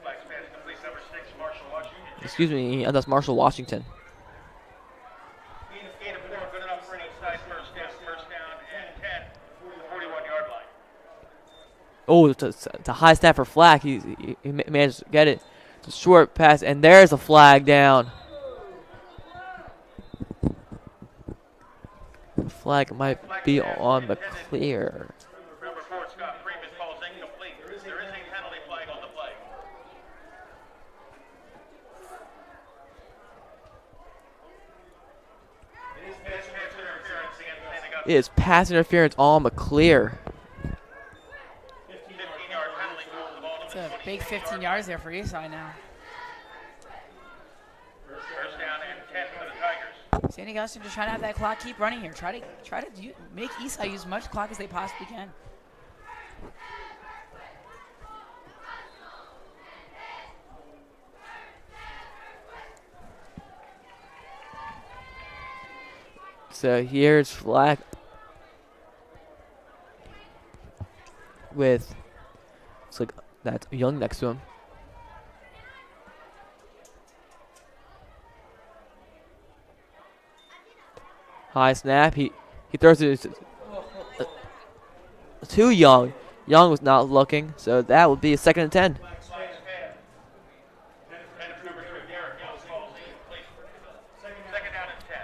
Black's pass complete number 6, Marshall Washington. Excuse me, that's Marshall Washington. Gain of 4, good enough for an Eastside first down and 10, 41-yard line. Oh, it's a high snap for Flag. He managed to get it. It's a short pass, and there's a flag down. The flag might be on the clear. Number 4, Scott Freeman calls incomplete. There is a penalty flag on the play. It is pass interference on the clear. 15-yard penalty call. The ball It's a big 15 yards there for Eastside now. First down and 10 for the Tigers. St. Augustine just trying to have that clock keep running here. Try to make Eastside use as much clock as they possibly can. So here's Flag with, it's like that's Young next to him. High snap. He throws it to Young. Young was not looking, so that would be a 2nd and 10. Second down and 10.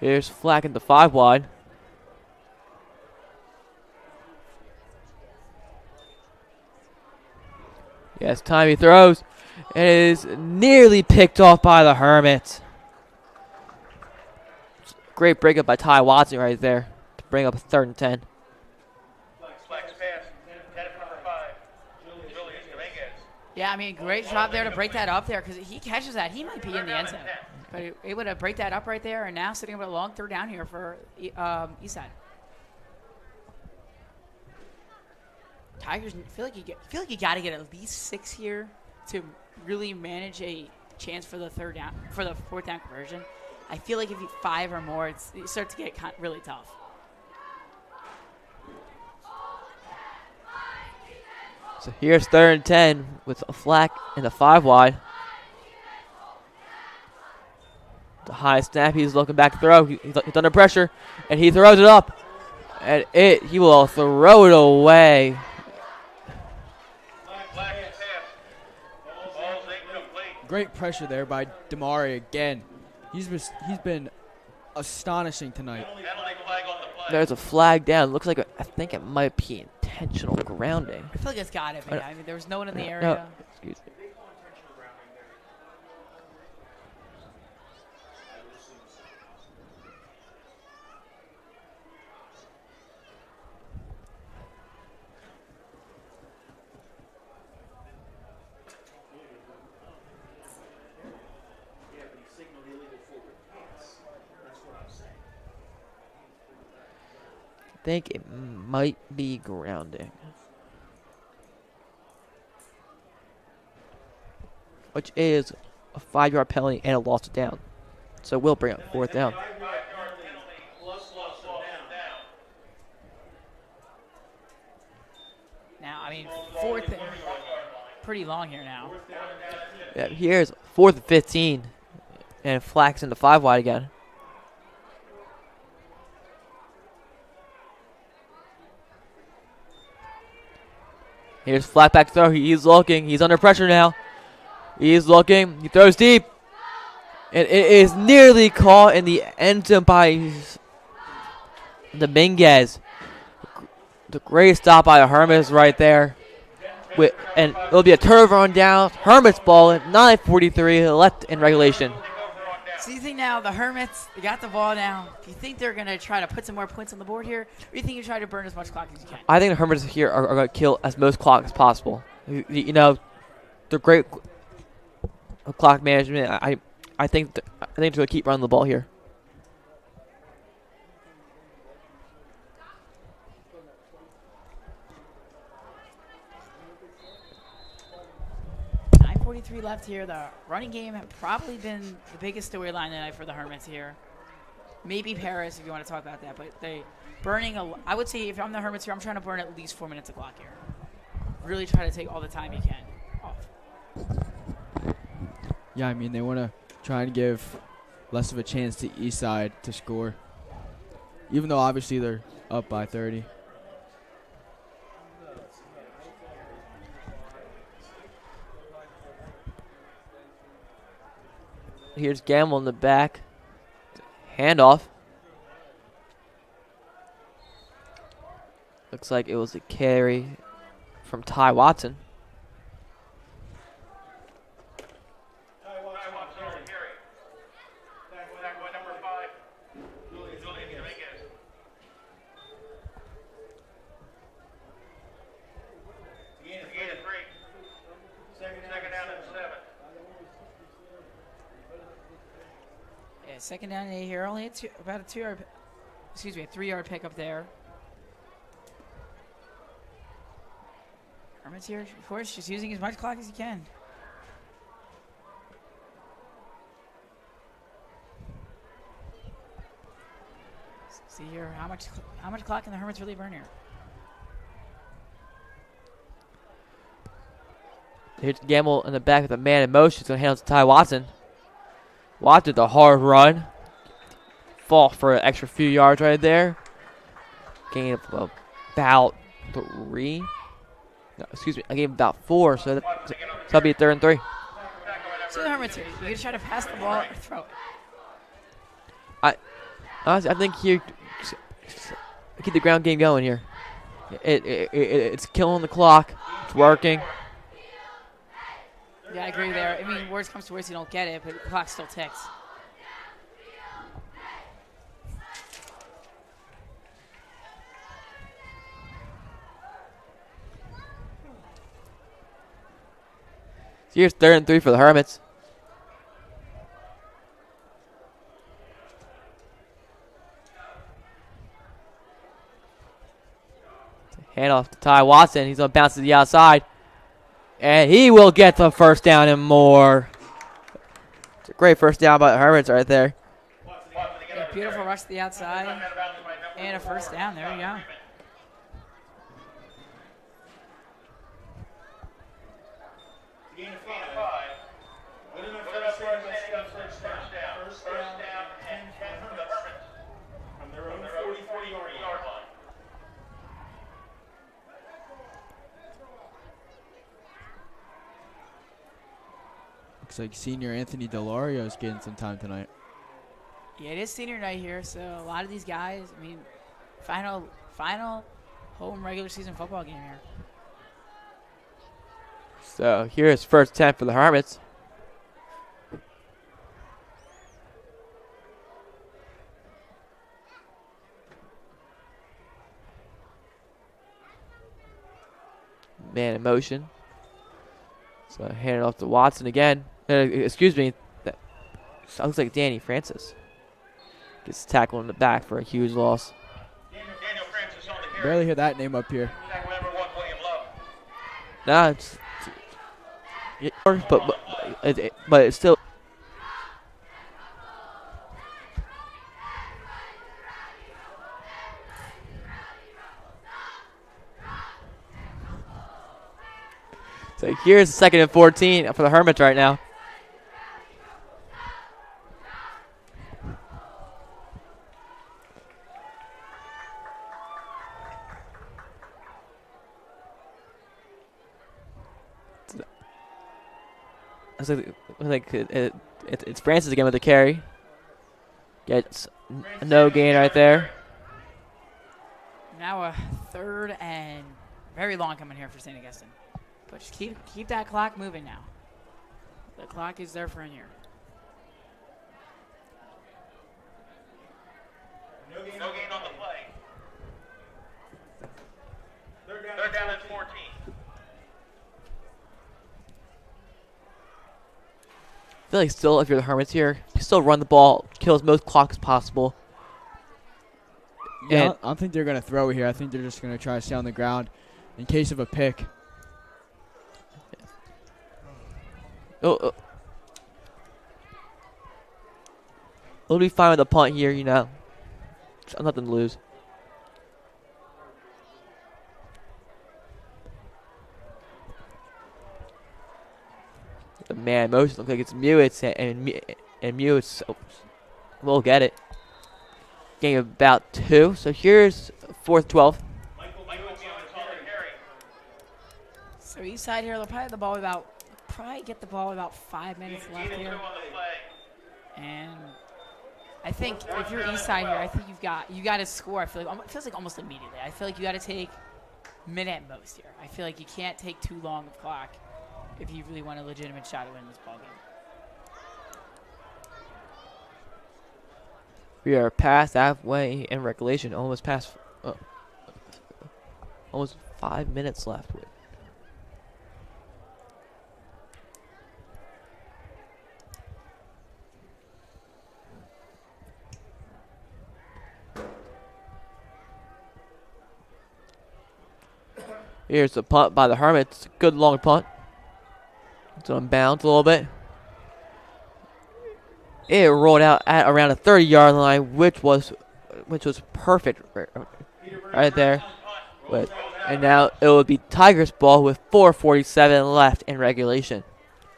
Here's flag in the 5 wide. Yes, time he throws. It is nearly picked off by the Hermits. Great breakup by Ty Watson right there to bring up a 3rd and 10. Flex pass. 10 for number 5. Julius Dominguez. Yeah, I mean, great job there to break that up there because he catches that. He might be in the end zone. But able to break that up right there, and now sitting with a long 3rd down here for Eastside. Tigers feel like you got to get at least 6 here to really manage a chance for the 3rd down, for the 4th down conversion. I feel like if you 5 or more, it starts to get really tough. So here's 3rd and 10 with a flag in the 5 wide. The high snap, he's looking back to throw. He's under pressure, and he throws it up. And he will throw it away. Great pressure there by Damari again. He's been astonishing tonight. There's a flag down. Looks like I think it might be intentional grounding. I feel like it's got to be. I mean, there was no one in the area. No, excuse me. I think it might be grounding. Which is a 5-yard penalty and a loss of down. So we'll bring up 4th down. Now, I mean, 4th and pretty long here now. Yeah, here's 4th and 15. And flags into 5 wide again. Here's flat back throw. He's looking. He's under pressure now. He's looking. He throws deep. And it is nearly caught in the end zone by Dominguez. The great stop by the Hermits right there. And it'll be a turnover on down. Hermits ball at 9:43 left in regulation. So you think now the Hermits, they got the ball now. Do you think they're going to try to put some more points on the board here? Or do you think you try to burn as much clock as you can? I think the Hermits here are going to kill as most clock as possible. You know, they're great clock management. I think they're going to keep running the ball here. Left here. The running game had probably been the biggest storyline tonight for the Hermits here. Maybe Paris, if you want to talk about that, but they burning I would say if I'm the Hermits here, I'm trying to burn at least 4 minutes of clock here. Really try to take all the time you can off. Yeah, I mean, they want to try and give less of a chance to Eastside to score, even though obviously they're up by 30. Here's Gamble in the back. Handoff. Looks like it was a carry from Ty Watson. Second down and 8 here. Only about a 3-yard pickup there. Hermits here, of course, just using as much clock as he can. See here, how much clock can the Hermits really burn here? Here's Gamble in the back with a man in motion. He's going to hand it to Ty Watson. Watson, the hard run. Fall for an extra few yards right there. Gain of about 3. No, excuse me, I gave him about 4, so that'll be a 3rd and 3. So the Hermits here, you can try to pass the ball or throw it. Honestly, I think here, keep the ground game going here. It's killing the clock. It's working. Yeah, I agree there. I mean, worst comes to worst, you don't get it, but the clock still ticks. So here's 3rd and 3 for the Hermits. Hand off to Ty Watson. He's going to bounce to the outside. And he will get the first down and more. It's a great first down by the Hermits right there. Yeah, beautiful rush to the outside. And a first down. There you go. Gain of 5. Good enough for us. First down, 10 for the Hermits. From their own 40-yard line. Looks like senior Anthony Delario is getting some time tonight. Yeah, it is senior night here, so a lot of these guys, I mean, final home regular season football game here. So here's 1st 10 for the Hermits. Man in motion. So hand it off to Watson again. Excuse me. That looks like Danny Francis. Gets tackled in the back for a huge loss. Daniel Francis on the carry. Barely hear that name up here. Tackle number 1, William Love. Nah, but it's still. So here's 2nd and 14 for the Hermits right now. It's Francis again with the carry. Gets no gain right there. Now a 3rd and very long coming here for St. Augustine. But just keep that clock moving now. The clock is there for a year. No gain on the play. Third down at 14. I feel like still, if you're the Hermits here, you still run the ball, kill as most clock as possible. Yeah, I don't think they're going to throw it here. I think they're just going to try to stay on the ground in case of a pick. We'll be fine with a punt here, you know. Nothing to lose. The man motion looks like it's Mewitz and Mewitz will get it. Game about 2. So here's 4th 12. So Eastside here, they'll probably get the ball about 5 minutes left here. And I think if you're Eastside here, I think you got to score. I feel like it feels like almost immediately. I feel like you got to take a minute at most here. I feel like you can't take too long of clock if you really want a legitimate shot at winning this ball game. We are past halfway in regulation. Almost 5 minutes left. Here's the punt by the Hermits. Good long punt. It's on bounds a little bit. It rolled out at around a 30-yard line, which was perfect right there. And now it will be Tigers ball with 4:47 left in regulation.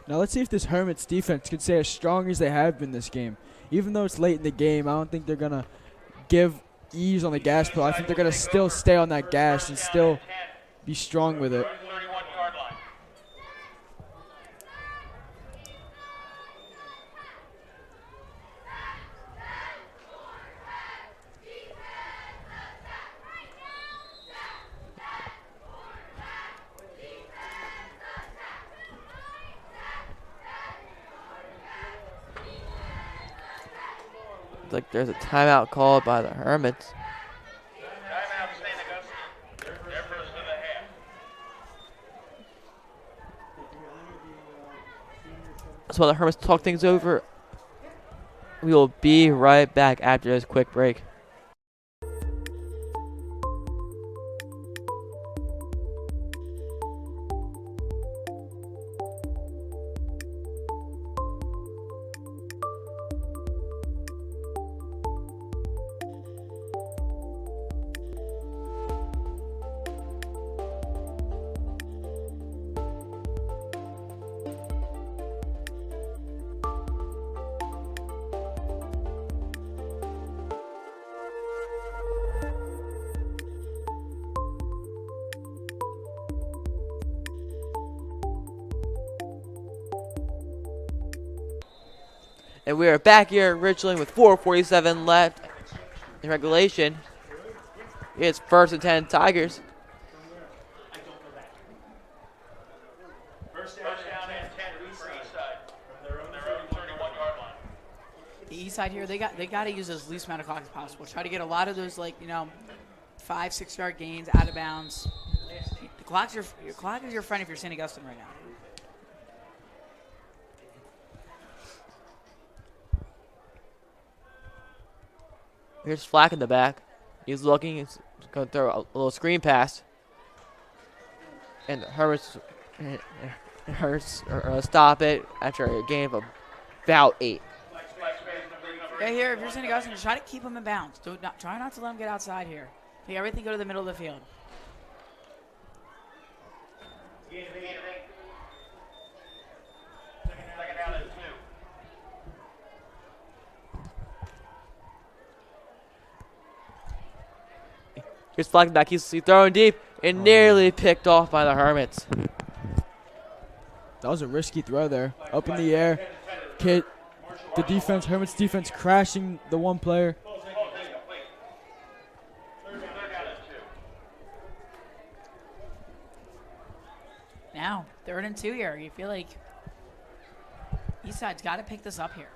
Now let's see if this Hermits defense can stay as strong as they have been this game. Even though it's late in the game, I don't think they're going to give ease on the gas pedal. I think they're going to still stay on that gas and still be strong with it. like there's a timeout called by the Hermits. Timeout, St. Augustine. They're first of the half. So while the Hermits talk things over, we will be right back after this quick break. And we are back here in Richland with 4:47 left in regulation. It's 1st and 10 Tigers. First down and 10 for Eastside. From their own 31-yard line. The Eastside here, they got to use as least amount of clock as possible. Try to get a lot of those 5-6 yard gains out of bounds. Your clock is your friend if you're St. Augustine right now. Here's Flack in the back. He's looking. He's going to throw a little screen pass. And the Hermits stop it after a gain of about 8. Yeah, here, if you're St. Augustine, just try to keep them in bounds. Try not to let them get outside here. Make everything go to the middle of the field. Second down and 2. Here's Flack back. He's throwing deep and nearly picked off by the Hermits. That was a risky throw there. Up in the air. The defense, Hermits defense crashing the one player. Now, 3rd and 2 here. You feel like Eastside's got to pick this up here.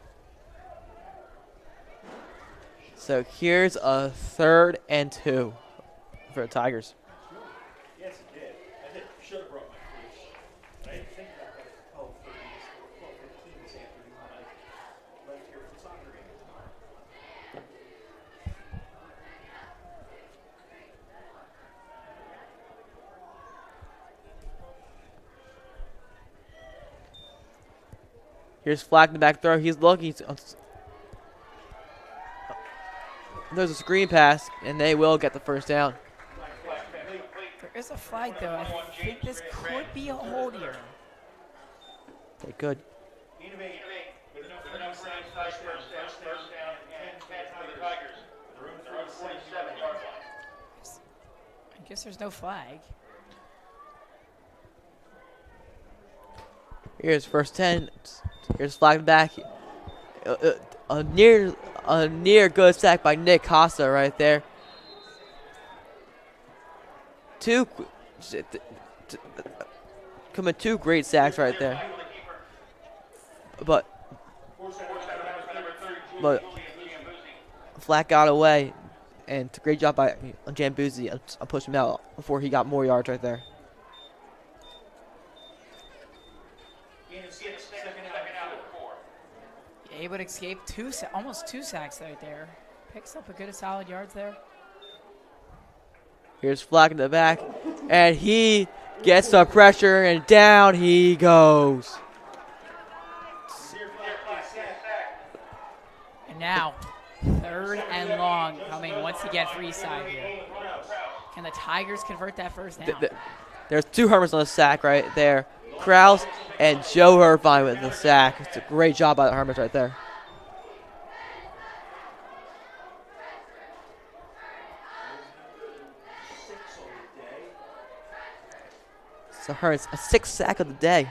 So here's a 3rd and 2 for the Tigers. Yes, it did. I did. Should have brought my fleece. I didn't think about it. 12:30, 12:15 this afternoon when I left here for the soccer game tomorrow. Here's Flack in the back throw. He's looking. There's a screen pass, and they will get the first down. There is a flag, though. I think this could be a hold here. They could. With enough for Eastside first down and 10 for the Tigers. They're on 47-yard line. I guess there's no flag. Here's 1st 10. Here's Flack back. A near good sack by Nick Costa right there. Two great sacks right there. But Flack got away, and great job by Jambuzzi. I pushed him out before he got more yards right there. Able to escape almost 2 sacks right there. Picks up a good solid yards there. Here's Flack in the back, and he gets the pressure, and down he goes. And now, 3rd and long coming once again for Eastside here. Can the Tigers convert that first down? There's 2 Hermits on the sack right there. Kraus and Joe Irvine with the sack. It's a great job by the Hermits right there. So Hermits, a 6th sack of the day.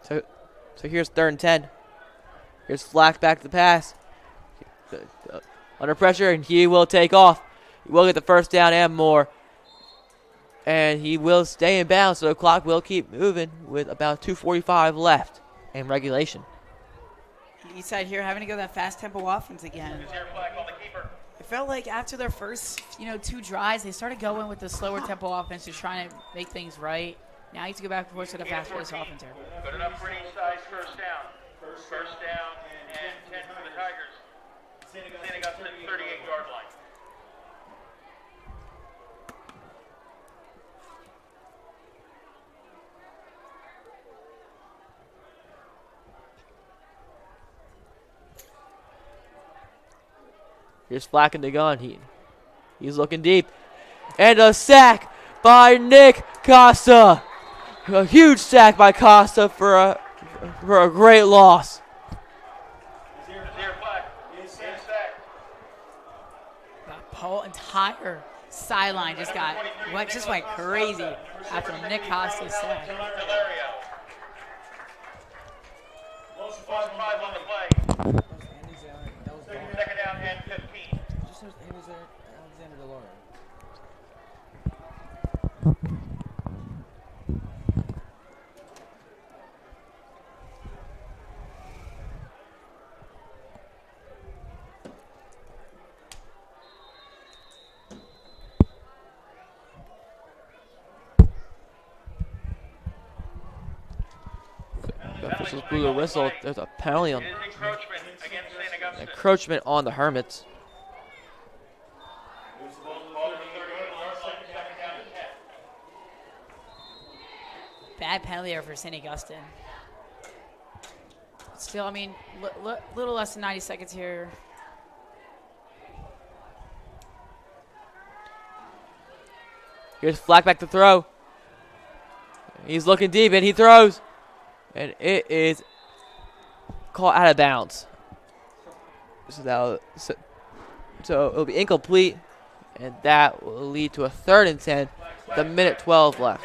So here's 3rd and 10. Here's Flack back to the pass. Under pressure, and he will take off. He will get the first down and more. And he will stay in bounds, so the clock will keep moving with about 2:45 left. in regulation. Eastside here having to go that fast tempo offense again. Zero flag on the keeper. It felt like after their first, 2 drives, they started going with the slower tempo offense to try to make things right. Now you have to go back and forth to the fast-paced offense here. Good enough for Eastside first down. First down and 10 for the Tigers. St. Augustine 38-yard line. Here's Flack in the gun. He's looking deep. And a sack by Nick Costa. A huge sack by Costa for a great loss. Zero flag. Inside. The whole entire sideline just went crazy after Nick Costa's sack. Lost 5 on the play. Second down and 15. The officials blew the whistle. There's a penalty on It is encroachment against St. Augustine. encroachment on the Hermits. Bad penalty there for St. Augustine. Still, I mean, little less than 90 seconds here. Here's Flack back to throw. He's looking deep and he throws. And it is caught out of bounds. So it'll be incomplete. And that will lead to a 3rd and 10 with a minute 12 left.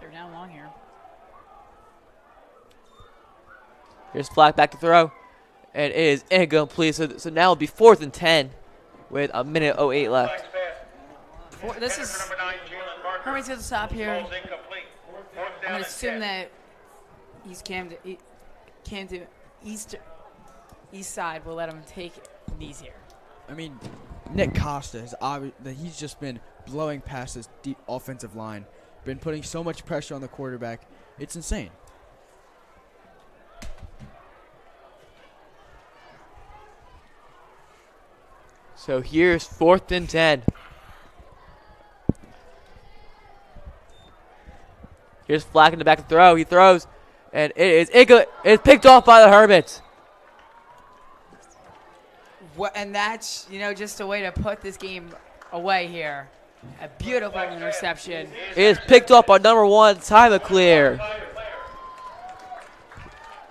They're down long here. Here's Flack back to throw. And it is incomplete. So now it'll be 4th and 10 with a minute 08 left. This is Hermits going to stop here. I'm going to assume that East Side will let him take these here. I mean, Nick Costa he's just been blowing past this deep offensive line, been putting so much pressure on the quarterback. It's insane. So here's 4th and 10. Here's Flack in the back to throw. He throws. And it's picked off by the Hermits. And that's, just a way to put this game away here. A beautiful interception. It is picked off by number 1, Tyler Clear.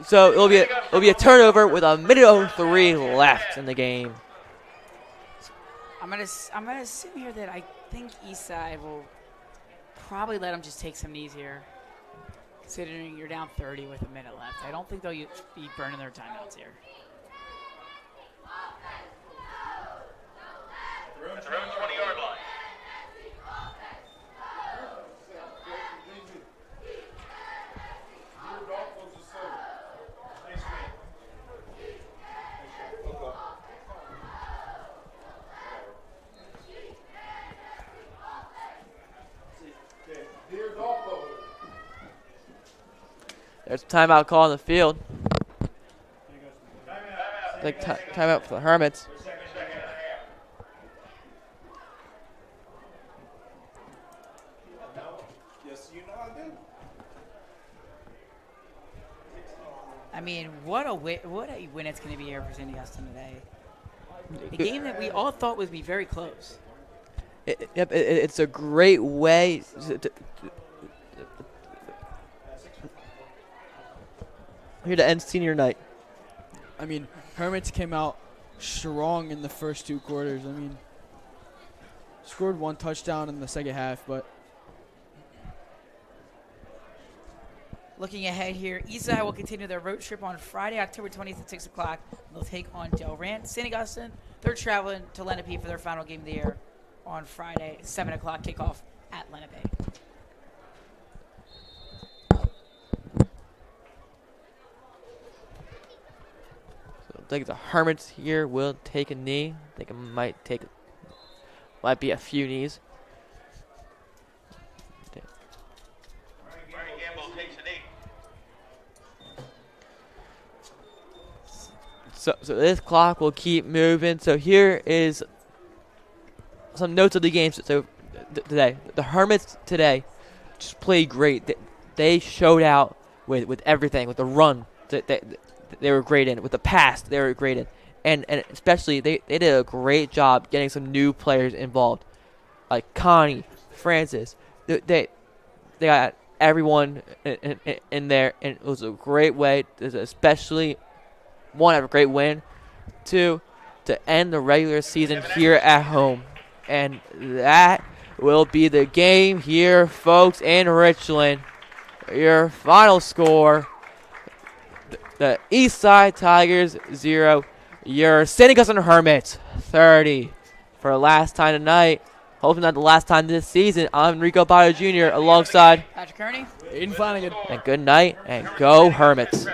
So it'll be a turnover with a minute 03 left in the game. I'm gonna assume here that I think Eastside will probably let them just take some knees here, considering you're down 30 with a minute left. I don't think they'll be burning their timeouts here. At the 20-yard line. There's a timeout call on the field. Like timeout for the Hermits. I mean, what a win it's going to be here for St. Augustine today. A game that we all thought would be very close. It's a great way here to end senior night. I mean, Hermits came out strong in the first 2 quarters. I mean, scored 1 touchdown in the second half, but Looking ahead here, Eastside will continue their road trip on Friday, October 20th at 6 o'clock. They'll take on Del Rant. St. Augustine, they're traveling to Lenape for their final game of the year on Friday, 7 o'clock kickoff at Lenape. So I think the Hermits here will take a knee. I think it might be a few knees. Gamble takes a knee. So this clock will keep moving. So here is some notes of the game. So today, the Hermits today just played great. They showed out with everything, with the run. They were great in. With the pass, they were great in. And especially, they did a great job getting some new players involved. Like Connie, Francis. They got everyone in there. And it was a great way, especially, 1, have a great win. 2, to end the regular season here at home. And that will be the game here, folks, in Richland. Your final score, the Eastside Tigers 0, your St. Augustine Hermits 30. For the last time tonight, hopefully not the last time this season, I'm Enrico Bato Jr. alongside Patrick Kearney. Aiden Flanagan. And good night, and go Hermits.